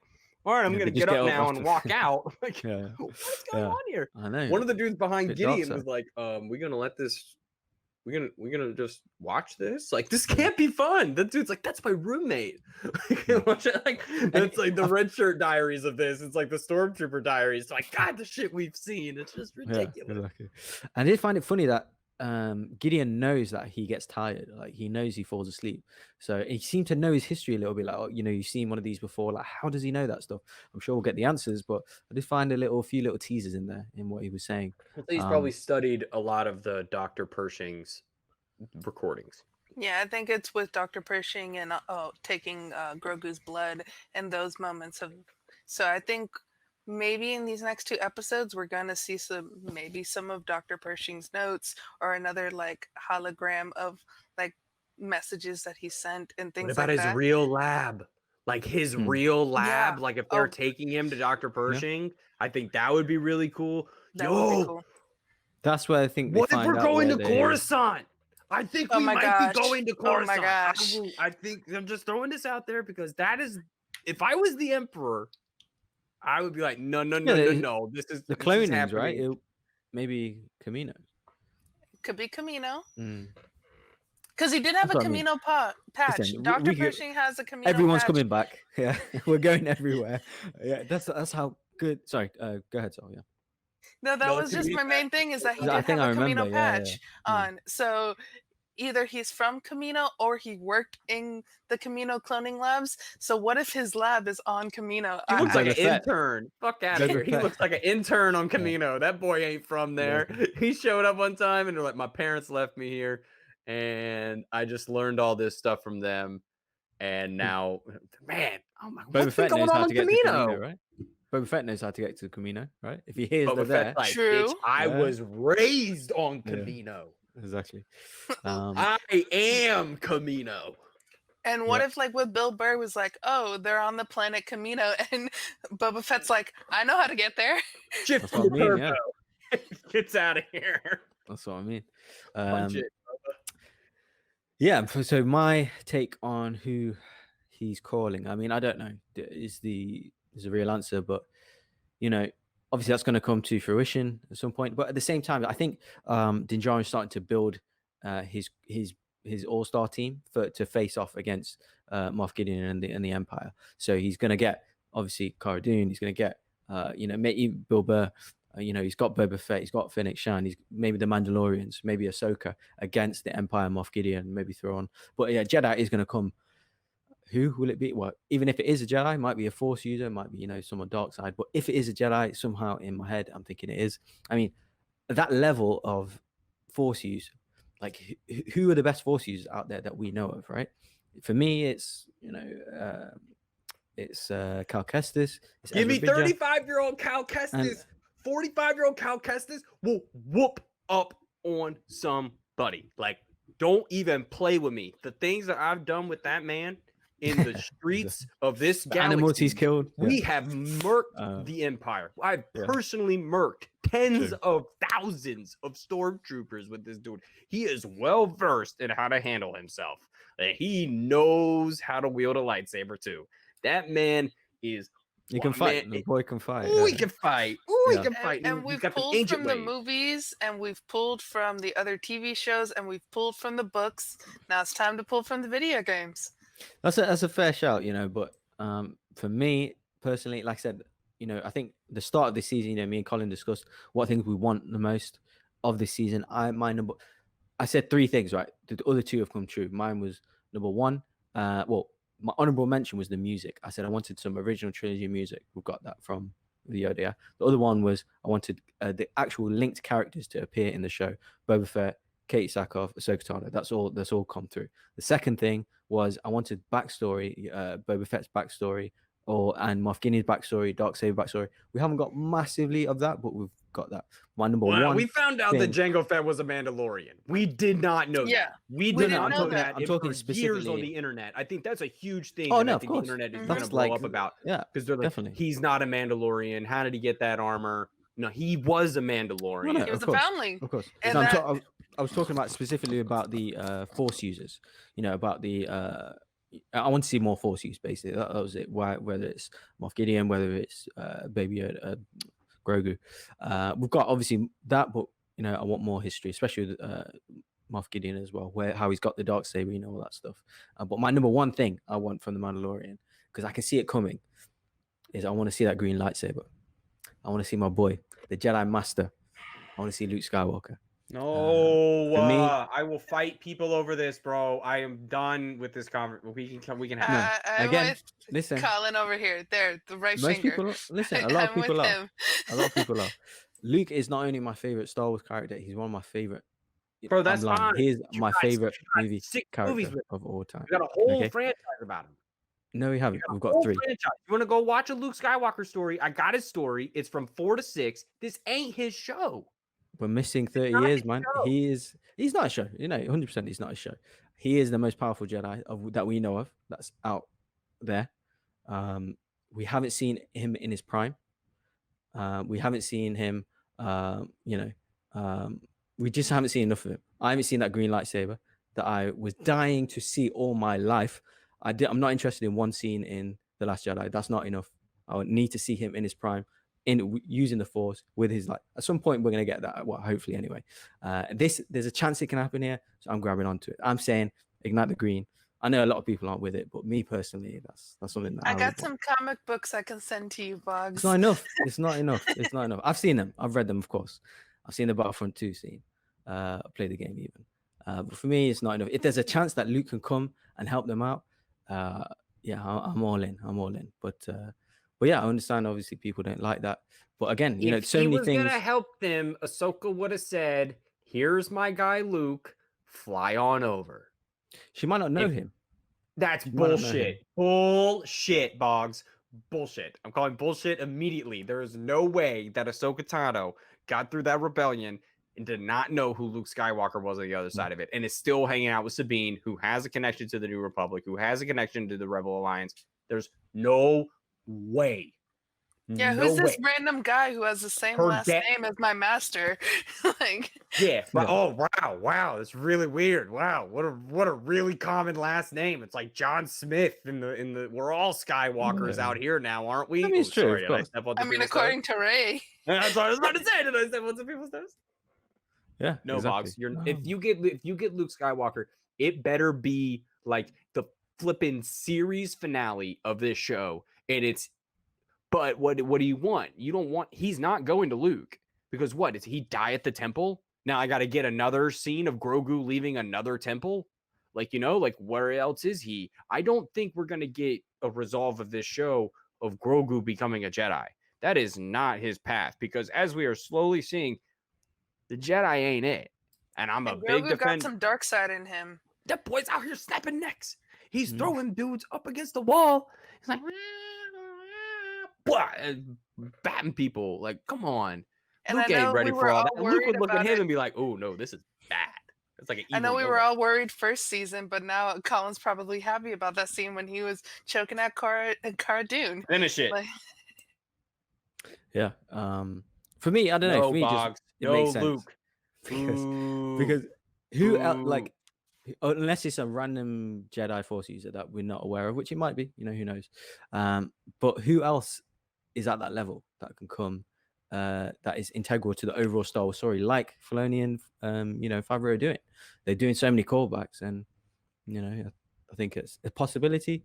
"All right, I'm Yeah, gonna they just get get up up now after- and walk out." Like, Yeah. what's going Yeah. on here? I know. One of the dudes behind Bit dark Gideon was side. like, "We're gonna let this. We're gonna just watch this. Like, this can't be fun." That dude's like, "That's my roommate." Like, that's like the red shirt diaries of this. It's like the stormtrooper diaries. It's like, God, the shit we've seen. It's just ridiculous. Yeah, exactly. I did find it funny that Gideon knows that he gets tired. Like, he knows he falls asleep. So he seemed to know his history a little bit. Like, oh, you know, you've seen one of these before. Like, how does he know that stuff? I'm sure we'll get the answers, but I did find a few little teasers in there in what he was saying. He's probably studied a lot of the Dr. Pershing's recordings. Yeah, I think it's with Dr. Pershing and taking Grogu's blood and those moments of. So I think maybe in these next 2 episodes we're gonna see some of Dr. Pershing's notes or another like hologram of like messages that he sent and things What about like his that. real lab? Like his real lab? Yeah. Like if they're Oh. taking him to Dr. Pershing, I think that would be really cool. That would be cool. That's where I think they What if find we're out going to where they- Coruscant? I think Oh we my might gosh. be going to Oh my Coruscant. gosh. I think I'm just throwing this out there because that is, if I was the Emperor, I would be like, no. This is the this is clonings, happening. right? Maybe Camino. Could be Camino. Mm. Because he did have That's a what I mean. Camino patch. Listen, Dr. we could- Pershing has a Camino Everyone's patch. coming back. Yeah, we're going everywhere. Yeah, that's how good. Sorry, go ahead, Sol. Yeah. No, that No, was just Camino my main thing is that he I did think have I a Camino remember, yeah, patch yeah. on. So either he's from Camino or he worked in the Camino cloning labs. So what if his lab is on Camino? He looks like Boba an Fett. intern. Fuck out of Boba here. He Fett. looks like an intern on Camino. That boy ain't from there. He showed up one time and they're like, my parents left me here. And I just learned all this stuff from them. And now, man, oh my, Boba what's been Fett going knows on how on to get to Camino, Camino? right? Boba Fett knows how to get to Camino, right? If he hears Boba they're there. Fett's like, True. bitch, I Yeah. was raised on Yeah. Camino. Exactly. I am Camino. And what Yeah. if like with Bill Burr was like, oh, they're on the planet Camino, and Boba Fett's like, I know how to get there. Shift That's what I to mean, turbo. yeah. gets out of here. That's what I mean. Punch it. Yeah. So my take on who he's calling. I mean, I don't know. Is the real answer, but obviously that's going to come to fruition at some point. But at the same time, I think Din Djarin is starting to build his all-star team to face off against Moff Gideon and the Empire. So he's going to get obviously Cara Dune. He's going to get maybe Bill Burr. He's got Boba Fett. He's got Fennec Shand. He's maybe the Mandalorians, maybe Ahsoka against the Empire, Moff Gideon, maybe throw on. But yeah, Jedi is going to come. Who will it be? Well, even if it is a Jedi, it might be a Force user, it might be someone dark side. But if it is a Jedi, somehow in my head, I'm thinking it is. I mean, that level of Force use, like who are the best Force users out there that we know of, right? For me, it's Cal Kestis. Give me 35-year-old Cal Kestis. 45-year-old Cal Kestis will whoop up on somebody. Like, don't even play with me. The things that I've done with that man in the streets of this galaxy, animals he's killed. We have murked the Empire. I've personally murked tens of thousands of stormtroopers with this dude. He is well versed in how to handle himself. And he knows how to wield a lightsaber too. That man is. He can fight. The boy can fight. Oh, he can fight. Oh, he can fight. And we've pulled from the movies, and we've pulled from the other TV shows, and we've pulled from the books. Now it's time to pull from the video games. That's a fair shout, But for me personally, like I said, I think the start of the season, me and Colin discussed what things we want the most of this season. I said three things, right? The other two have come true. Mine was number one. My honorable mention was the music. I said I wanted some original trilogy music. We've got that from the Yoda. The other one was I wanted the actual linked characters to appear in the show. Boba Fett, Katie Sackhoff, Ahsoka Tano. That's all come through. The second thing was I wanted backstory, Boba Fett's backstory, and Moff Gideon's backstory, Darksaber backstory. We haven't got massively of that, but we've got that. My number one. We found out that Jango Fett was a Mandalorian. We did not know that. We did not know that. I'm talking specifically years on the internet. I think that's a huge thing. Oh no, of course. The internet is going to blow up about. Yeah, because they're like, definitely. He's not a Mandalorian. How did he get that armor? No, he was a Mandalorian. He was a foundling. Of course. And I was talking about specifically about the Force users. About the. I want to see more Force use. Basically, that was it. Whether it's Moff Gideon, whether it's Baby Yoda, Grogu. We've got obviously that, but I want more history, especially with Moff Gideon as well, how he's got the Darksaber, all that stuff. But my number one thing I want from the Mandalorian, because I can see it coming, is I want to see that green lightsaber. I want to see my boy, the Jedi Master. I want to see Luke Skywalker. No, I will fight people over this, bro. I am done with this conversation. We can have again. Listen, Colin over here, there, the right most finger. People, listen, a lot of people are. A lot of people are. Luke is not only my favorite Star Wars character; he's one of my favorite. Bro, that's fine. He is my favorite movie character of all time. We got a whole franchise about him. No, we haven't. We've got 3. Franchise. You want to go watch a Luke Skywalker story? I got his story. It's from 4 to 6. This ain't his show. We're missing 30 years, man. He's not a show. 100% he's not a show. He is the most powerful Jedi that we know of. That's out there. We haven't seen him in his prime. We haven't seen him, we just haven't seen enough of him. I haven't seen that green lightsaber that I was dying to see all my life. I'm not interested in one scene in The Last Jedi. That's not enough. I would need to see him in his prime, using the Force with his at some point we're going to get that. Well, hopefully anyway. There's a chance it can happen here, so I'm grabbing onto it. I'm saying ignite the green. I know a lot of people aren't with it, but me personally, that's something that I got some comic books I can send to you, Boggs. It's not enough. It's not enough. It's not enough. I've seen them. I've read them, of course. I've seen the Battlefront 2 scene. I played the game even. But for me, it's not enough. If there's a chance that Luke can come and help them out, I'm all in. I'm all in. But yeah, I understand. Obviously, people don't like that. But again, if so many things. If he was gonna help them, Ahsoka would have said, "Here's my guy Luke. Fly on over." She might not know him. That's bullshit. Bullshit, Boggs. Bullshit. I'm calling bullshit immediately. There is no way that Ahsoka Tano got through that rebellion and did not know who Luke Skywalker was on the other side of it, and is still hanging out with Sabine, who has a connection to the New Republic, who has a connection to the Rebel Alliance. There's no way Yeah, No who's this way. random guy who has the same Her last dad- name as my master? Like, Yeah, but Yeah. oh wow, that's really weird. Wow, what a really common last name. It's like John Smith in the. We're all Skywalkers Yeah. out here now, aren't we? I mean, it's true, of Sorry, did I course. step on I some mean, people's according toes? to Ray. That's what I was about to say. Did I step on some people's toes? Yeah, No, exactly. Boggs. If you get Luke Skywalker, it better be like the flipping series finale of this show, and it's. But what do you want? You don't want. He's not going to Luke because what? Does he die at the temple? Now I got to get another scene of Grogu leaving another temple. Like, like where else is he? I don't think we're gonna get a resolve of this show of Grogu becoming a Jedi. That is not his path because as we are slowly seeing, the Jedi ain't it. And I'm a And big Grogu got defender. some dark side in him. That boy's out here snapping necks. He's Mm. throwing dudes up against the wall. He's like, and batting people. Like, come on. And Luke I know ain't ready we for were all all that. And Luke worried would look at about him it. and be like, oh, no, this is bad. It's like an evil I know we were Yoda. all worried first season, but now Colin's probably happy about that scene when he was choking at Cara Dune. Finish it. Like, Yeah. For me, I don't know. No, For me, Boggs. just it No, makes sense. Luke. Because who else, Ooh. like, unless it's a random Jedi Force user that we're not aware of, which it might be, who knows. But who else is at that level that can come that is integral to the overall Star Wars story, like Filoni and Favreau are doing? They're doing so many callbacks, and I think it's a possibility.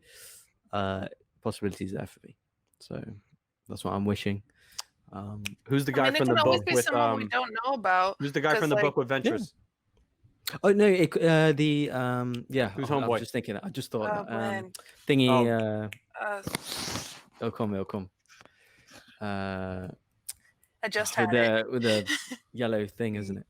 Possibilities there for me, so that's what I'm wishing. Who's the guy it from can the always book be with someone we don't know about. Who's the guy 'cause, from the like, book with Ventress? Oh no, yeah. Who's I homeboy? was just thinking. I just thought Oh, that man. thingy. Uh, It'll come. I just with had it. with the yellow thing, isn't it?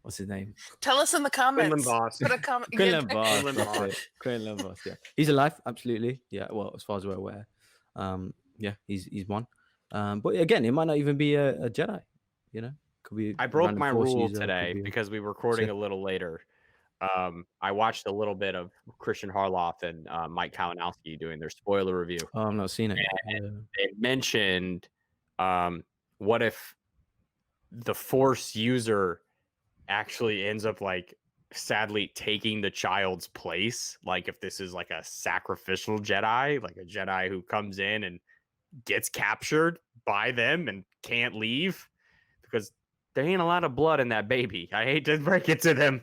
What's his name? Tell us in the comments. Boss. Put a comment. Quinlan Voss. Quinlan That's Voss. it. Quinlan Voss. Yeah, he's alive. Absolutely. Yeah. Well, as far as we're aware. Yeah, he's one. But again, it might not even be a Jedi. Could be. I broke random my Force rule user, today could be- because we were recording a little later. I watched a little bit of Christian Harloff and Mike Kalinowski doing their spoiler review. Oh, I've not seen it. And they mentioned, what if the Force user actually ends up like sadly taking the child's place? Like if this is like a sacrificial Jedi, like a Jedi who comes in and gets captured by them and can't leave because there ain't a lot of blood in that baby. I hate to break it to them.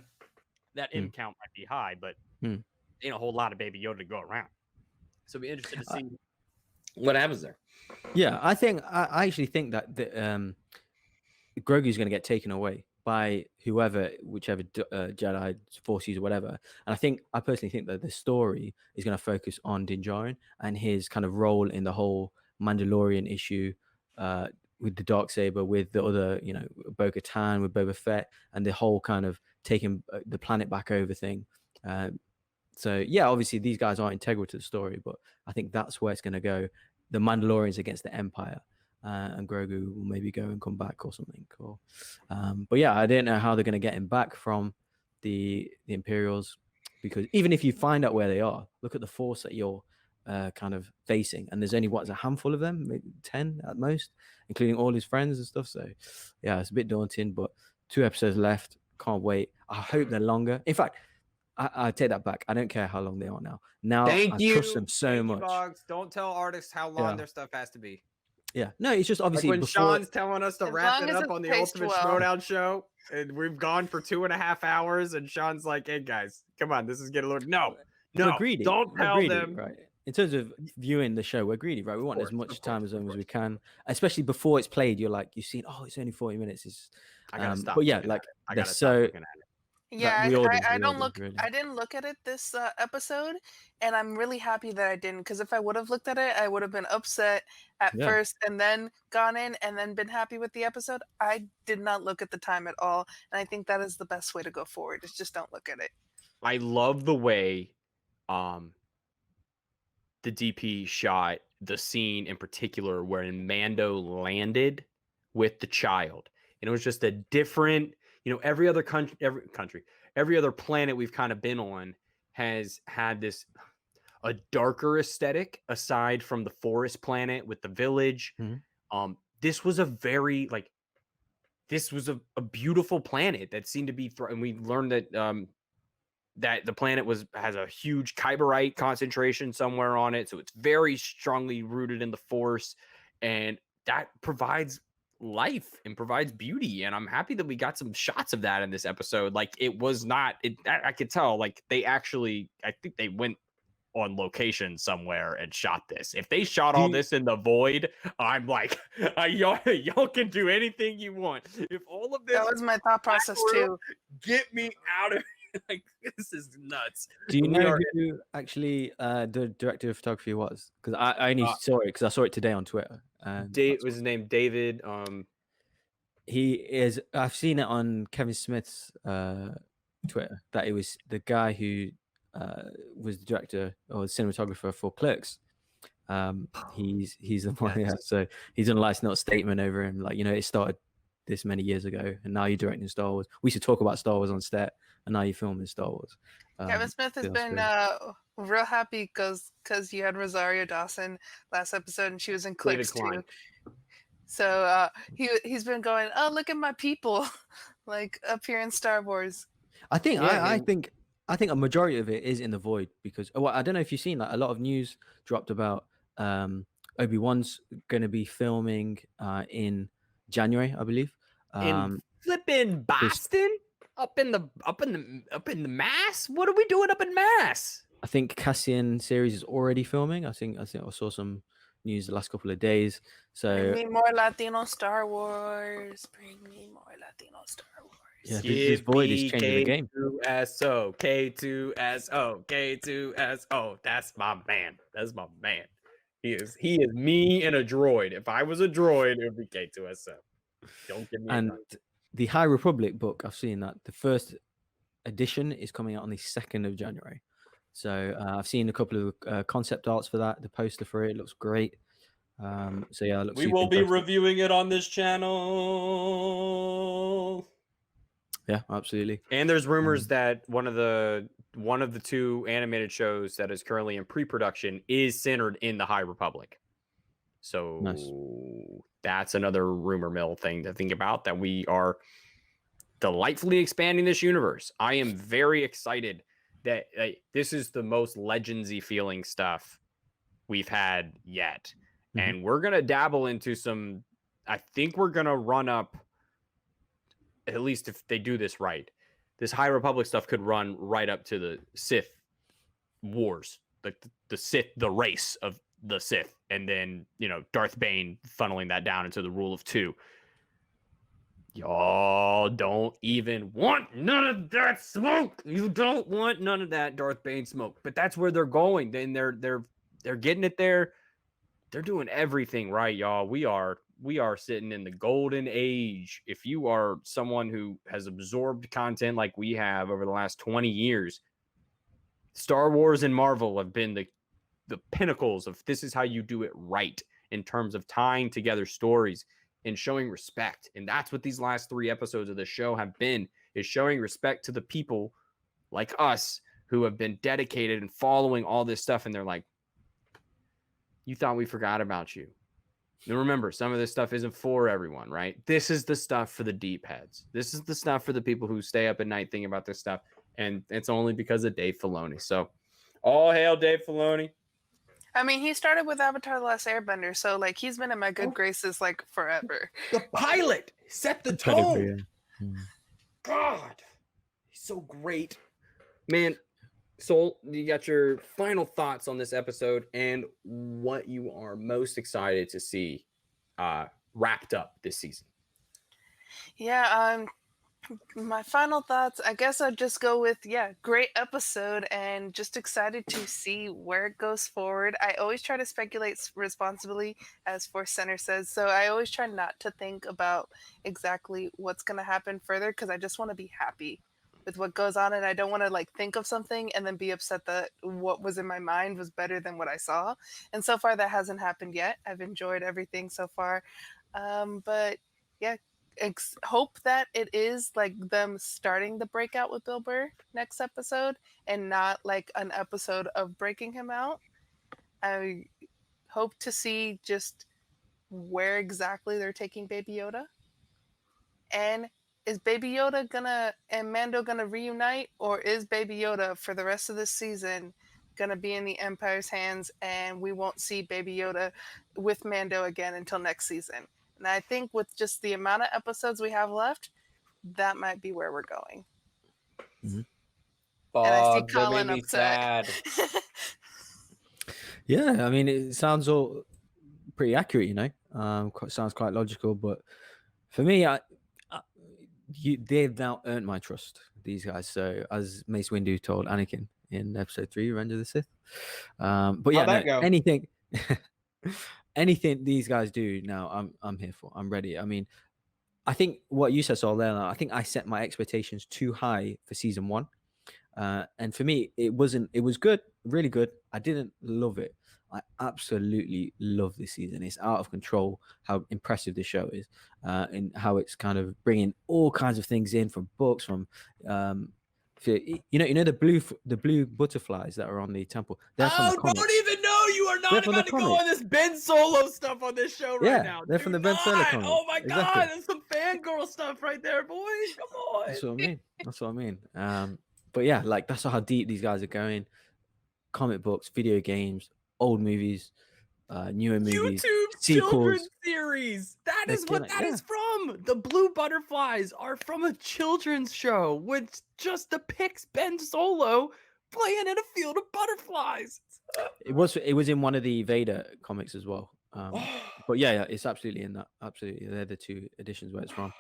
That M count might be high, but ain't a whole lot of Baby Yoda to go around. So be interested to see what happens there. Yeah, I actually think that Grogu's going to get taken away by whichever Jedi Force user, whatever. And I personally think that the story is going to focus on Din Djarin and his kind of role in the whole Mandalorian issue, with the Darksaber, with the other, Bo-Katan, with Boba Fett, and the whole kind of taking the planet back over thing. So yeah, obviously these guys are integral to the story, but I think that's where it's going to go. The Mandalorians against the Empire, and Grogu will maybe go and come back or something. But yeah, I don't know how they're going to get him back from the Imperials, because even if you find out where they are, look at the force that you're kind of facing, and there's only a handful of them, maybe 10 at most, including all his friends and stuff. So yeah, it's a bit daunting, but 2 episodes left. Can't wait. I hope they're longer. In fact, I take that back. I don't care how long they are now. I trust them so much. Boggs. Don't tell artists how long their stuff has to be. Yeah, no, it's just obviously like when Sean's telling us to As wrap long it as up it's on the paced Ultimate well. Schmodown show, and we've gone for 2.5 hours, and Sean's like, "Hey guys, come on, this is getting a little no, we're greedy. don't We're tell greedy, them." right? In terms of viewing the show, we're greedy, right? We want as much time as long as we can, especially before it's played. You're like, you've seen, it's only 40 minutes. It's, I gotta stop. But yeah, looking like at it. I they're gotta stop so. looking at it. Yeah, we all do, I we all don't do, look. really. I didn't look at it this episode, and I'm really happy that I didn't. Because if I would have looked at it, I would have been upset at first, and then gone in, and then been happy with the episode. I did not look at the time at all, and I think that is the best way to go forward. Is just don't look at it. I love the way, the DP shot the scene in particular where Mando landed with the child, and it was just a different. Every other country, every other planet we've kind of been on has had this. a darker aesthetic aside from the forest planet with the village. This was a very like this was a beautiful planet that seemed to be and we learned that that the planet has a huge kyberite concentration somewhere on it, so it's very strongly rooted in the force, and that provides life and provides beauty. And I'm happy that we got some shots of that in this episode. Like it was not I could tell like they actually, I think they went on location somewhere and shot this. If they shot all this in the void, I'm like, y'all can do anything you want. If all of this, that was my thought process too. Get me out of here. Like this is nuts. Do you know who actually the director of photography was? Because I only saw it because I saw it today on Twitter. Dave was his name, David. He is. I've seen it on Kevin Smith's Twitter that it was the guy who was the director or the cinematographer for Clerks. He's the one. Yeah, so he's done a nice note statement over him, like, you know, it started this many years ago, and now you're directing Star Wars. We should talk about Star Wars on set, and now you're filming Star Wars. Kevin Smith has been real happy because you had Rosario Dawson last episode, and she was in Clerks too. So he's been going, oh, look at my people, like up here in Star Wars. I think I think a majority of it is in the void because I don't know if you've seen like a lot of news dropped about Obi-Wan's going to be filming in January, I believe. In flipping Boston, up in the Mass. What are we doing up in Mass? I think Cassian series is already filming. I think I saw some news the last couple of days. So bring me more Latino Star Wars. Bring me more Latino Star Wars. Yeah, this void is changing the game. K2SO, K2SO, K2SO. That's my man. That's my man. He is me and a droid. If I was a droid, it would be K2SO. Don't give me. And the High Republic book, I've seen that the first edition is coming out on the 2nd of January. So I've seen a couple of concept arts for that. The poster for it looks great. So yeah, it looks. We will be reviewing it on this channel. Yeah, absolutely. And there's rumors that one of the 2 animated shows that is currently in pre-production is centered in the High Republic. So nice. That's another rumor mill thing to think about, that we are delightfully expanding this universe. I am very excited that this is the most Legendsy feeling stuff we've had yet. Mm-hmm. And we're going to dabble into some, I think we're going to run up, at least if they do this right, this High Republic stuff could run right up to the Sith Wars, like the Sith, the race of the Sith, and then, you know, Darth Bane funneling that down into the Rule of 2. Y'all don't even want none of that smoke. You don't want none of that Darth Bane smoke. But that's where they're going. Then they're getting it there. They're doing everything right, y'all. We are sitting in the golden age. If you are someone who has absorbed content like we have over the last 20 years, Star Wars and Marvel have been the pinnacles of this is how you do it right in terms of tying together stories and showing respect. And that's what these last 3 episodes of the show have been, is showing respect to the people like us who have been dedicated and following all this stuff. And they're like, you thought we forgot about you. And remember, some of this stuff isn't for everyone, right? This is the stuff for the deep heads. This is the stuff for the people who stay up at night thinking about this stuff. And it's only because of Dave Filoni. So all hail Dave Filoni. I mean, he started with Avatar: The Last Airbender, so like he's been in my good graces like forever. The pilot set the tone. God, he's so great, man. Soul, you got your final thoughts on this episode and what you are most excited to see wrapped up this season? Yeah, my final thoughts, I guess I'd just go with, great episode and just excited to see where it goes forward. I always try to speculate responsibly, as Force Center says, so I always try not to think about exactly what's going to happen further because I just want to be happy with what goes on, and I don't want to like think of something and then be upset that what was in my mind was better than what I saw. And so far that hasn't happened yet. I've enjoyed everything so far. But yeah, hope that it is like them starting the breakout with Bill Burr next episode and not like an episode of breaking him out. I hope to see just where exactly they're taking Baby Yoda. And is Baby Yoda and Mando gonna reunite, or is Baby Yoda for the rest of this season gonna be in the Empire's hands and we won't see Baby Yoda with Mando again until next season? And I think with just the amount of episodes we have left, that might be where we're going. Mhm. And I see Bog, that made Colin me upset. sad. Yeah, I mean, it sounds all pretty accurate, you know. Sounds quite logical, but for me, they've now earned my trust, these guys. So as Mace Windu told Anakin in episode 3, Revenge of the Sith. But yeah, How'd that no, go? anything these guys do now, I'm here for. I'm ready. I mean, I think what you said, Saul, there, I think I set my expectations too high for season 1. And for me, it wasn't. It was good, really good. I didn't love it. I absolutely love this season. It's out of control how impressive this show is, and how it's kind of bringing all kinds of things in from books, from you know the blue butterflies that are on the temple. They're from the Oh, comics. don't even know you are They're not from the about to go comics. on this Ben Solo stuff on this show right Yeah, now. they're Do from the Ben Solo not. comics. Oh my Exactly. God, that's some fangirl stuff right there, boys. Come on. That's what I mean. That's what I mean. But yeah, like that's how deep these guys are going. Comic books, video games, old movies, newer movies, YouTube sequels. children's series. That They're is what killing- that is from. The Blue Butterflies are from a children's show, which just depicts Ben Solo playing in a field of butterflies. It was in one of the Vader comics as well. But yeah, it's absolutely in that. Absolutely, they're the 2 editions where it's from.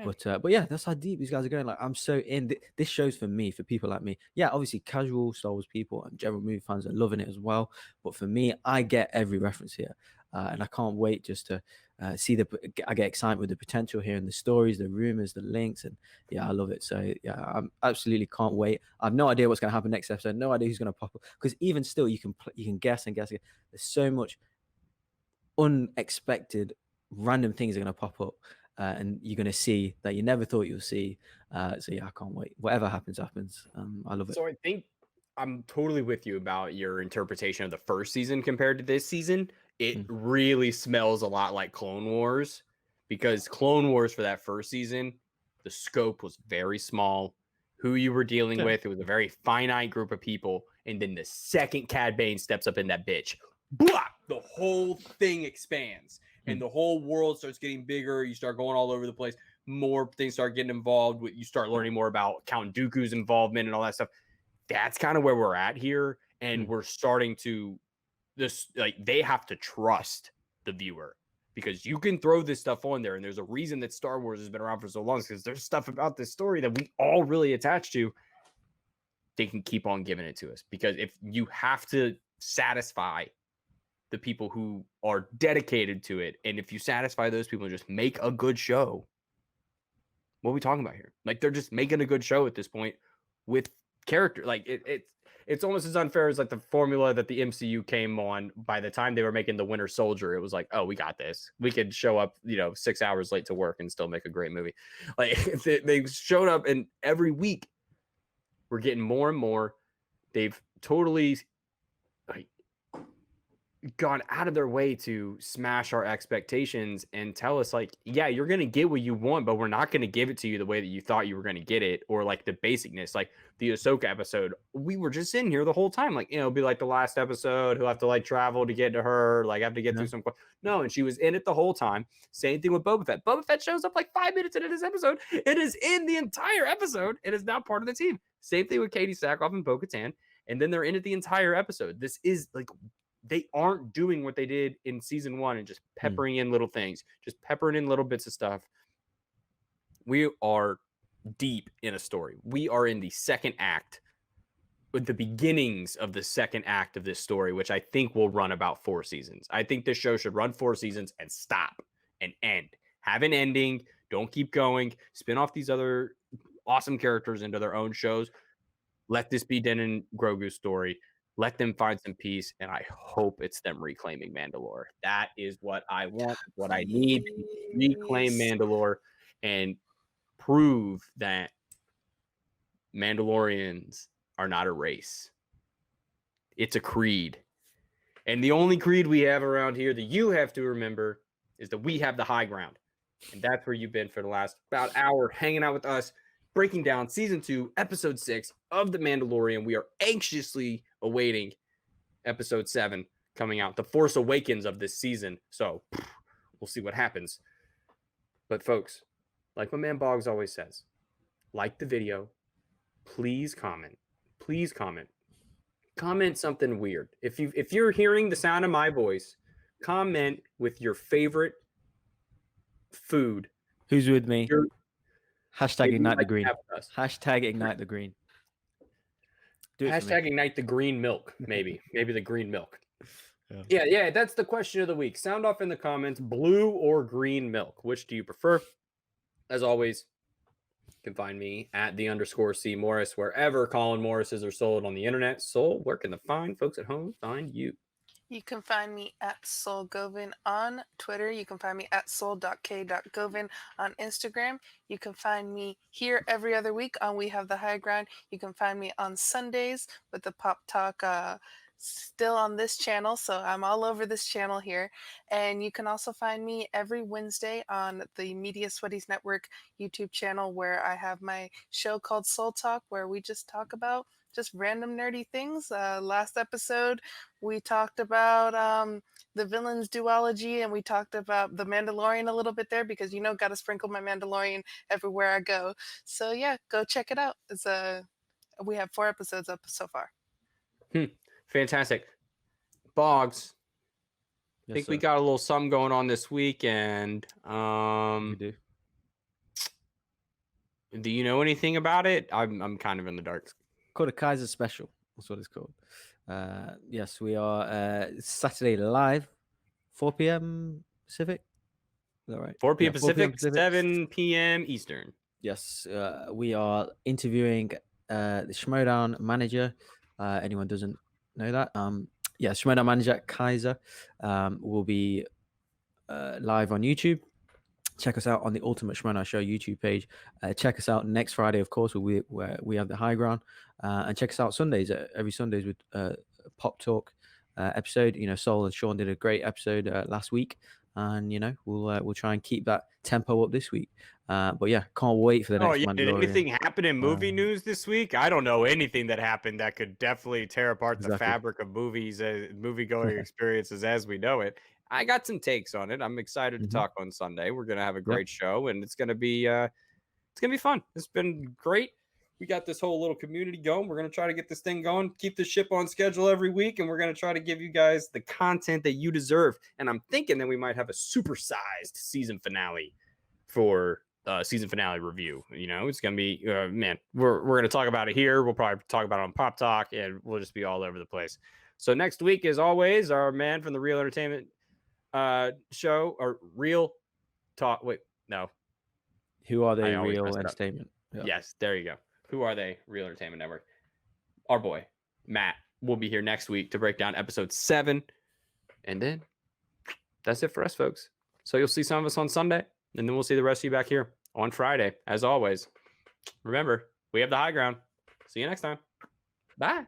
But yeah, that's how deep these guys are going. Like, I'm so in. This show's for me, for people like me. Yeah, obviously, casual Star Wars people and general movie fans are loving it as well. But for me, I get every reference here, and I can't wait just to see I get excited with the potential here and the stories, the rumors, the links, and yeah, I love it. So yeah, I absolutely can't wait. I have no idea what's going to happen next episode. No idea who's going to pop up, because even still, you can guess and guess. There's so much unexpected random things are going to pop up, and you're going to see that you never thought you'll see. So yeah, I can't wait. Whatever happens. I love it. So I think I'm totally with you about your interpretation of the first season compared to this season. It really smells a lot like Clone Wars, because Clone Wars for that first season, the scope was very small. Who you were dealing with, it was a very finite group of people. And then the second Cad Bane steps up in that bitch, blah, the whole thing expands and the whole world starts getting bigger. You start going all over the place. More things start getting involved. You start learning more about Count Dooku's involvement and all that stuff. That's kind of where we're at here. And we're starting to they have to trust the viewer, because you can throw this stuff on there. And there's a reason that Star Wars has been around for so long, because there's stuff about this story that we all really attach to. They can keep on giving it to us, because if you have to satisfy the people who are dedicated to it, and if you satisfy those people and just make a good show, what are we talking about here? Like, they're just making a good show at this point with character. Like, it's almost as unfair as like the formula that the MCU came on. By the time they were making the Winter Soldier, it was like, oh, we got this. We could show up, 6 hours late to work and still make a great movie. Like, they showed up, and every week we're getting more and more. They've totally gone out of their way to smash our expectations and tell us, like, yeah, you're going to get what you want, but we're not going to give it to you the way that you thought you were going to get it, or like the basicness. Like the Ahsoka episode, we were just in here the whole time, like, it'll be like the last episode, he'll have to like travel to get to her, like have to get through some. No, and she was in it the whole time. Same thing with Boba Fett. Boba Fett shows up like 5 minutes into this episode. It is in the entire episode. It is now part of the team. Same thing with Katie Sackhoff and Bo-Katan, and then they're in it the entire episode. This is like, they aren't doing what they did in season 1 and just peppering in little things, just peppering in little bits of stuff. We are deep in a story. We are in the second act, with the beginnings of the second act of this story, which I think will run about 4 seasons. I think this show should run 4 seasons and stop and end. Have an ending. Don't keep going. Spin off these other awesome characters into their own shows. Let this be Din and Grogu's story. Let them find some peace, and I hope it's them reclaiming Mandalore. That is what I want, what I need. Reclaim Mandalore. and prove that Mandalorians are not a race. It's a creed. And the only creed we have around here that you have to remember is that we have the high ground. And that's where you've been for the last about hour, hanging out with us, breaking down season 2, episode 6 of The Mandalorian. We are anxiously awaiting episode 7 coming out, The Force Awakens of this season. So we'll see what happens. But folks, like my man Boggs always says, like the video, please comment. Please comment. Comment something weird. If you're hearing the sound of my voice, comment with your favorite food. Who's with me? Hashtag ignite the green. Have with us. Hashtag ignite the green. Do it for me. Hashtag ignite the green milk. Maybe the green milk. Yeah. That's the question of the week. Sound off in the comments: blue or green milk? Which do you prefer? As always, you can find me at @_C Morris wherever Colin Morrises are sold on the internet. Soul, where can the fine folks at home find you? You can find me at SoulGovin on Twitter. You can find me at soul.k.govin on Instagram. You can find me here every other week on We Have the High Ground. You can find me on Sundays with the Pop Talk still on this channel. So I'm all over this channel here. And you can also find me every Wednesday on the Media Sweaties Network YouTube channel, where I have my show called Soul Talk, where we just talk about just random nerdy things. Last episode, we talked about the villain's duology, and we talked about the Mandalorian a little bit there, because got to sprinkle my Mandalorian everywhere I go. So yeah, go check it out. We have 4 episodes up so far. Fantastic. Boggs, I Yes, think we sir. got a little something going on this weekend. We do. Do you know anything about it? I'm kind of in the dark. Called a Kaiser Special. That's what it's called. Yes, we are Saturday live, 4 p.m. Pacific. Is that right? 4 p.m. Yeah, 4 p.m. Pacific, 7 p.m. Eastern. Yes, we are interviewing the Schmodown manager. Anyone doesn't know that? Schmodown manager Kaiser will be live on YouTube. Check us out on the Ultimate Schmodown Show YouTube page. Check us out next Friday, of course, where we have the high ground. And check us out Sundays, every Sundays with Pop Talk episode. Sol and Sean did a great episode last week, and we'll try and keep that tempo up this week. But yeah, can't wait for the next Mandalorian. Did anything happen in movie news this week? I don't know anything that happened that could definitely tear apart the fabric of movies, movie-going experiences as we know it. I got some takes on it. I'm excited to talk on Sunday. We're gonna have a great show, and it's gonna be fun. It's been great. We got this whole little community going. We're gonna try to get this thing going, keep the ship on schedule every week, and we're gonna try to give you guys the content that you deserve. And I'm thinking that we might have a supersized season finale for season finale review. It's gonna be we're gonna talk about it here. We'll probably talk about it on Pop Talk, and we'll just be all over the place. So next week, as always, our man from the Real Entertainment show, or Real Talk. Wait, no. Who Are They Real Entertainment? Yeah. Yes, there you go. Who Are They Real Entertainment Network? Our boy Matt will be here next week to break down episode 7, and then that's it for us, folks. So you'll see some of us on Sunday, and then we'll see the rest of you back here on Friday. As always, remember, we have the high ground. See you next time. Bye.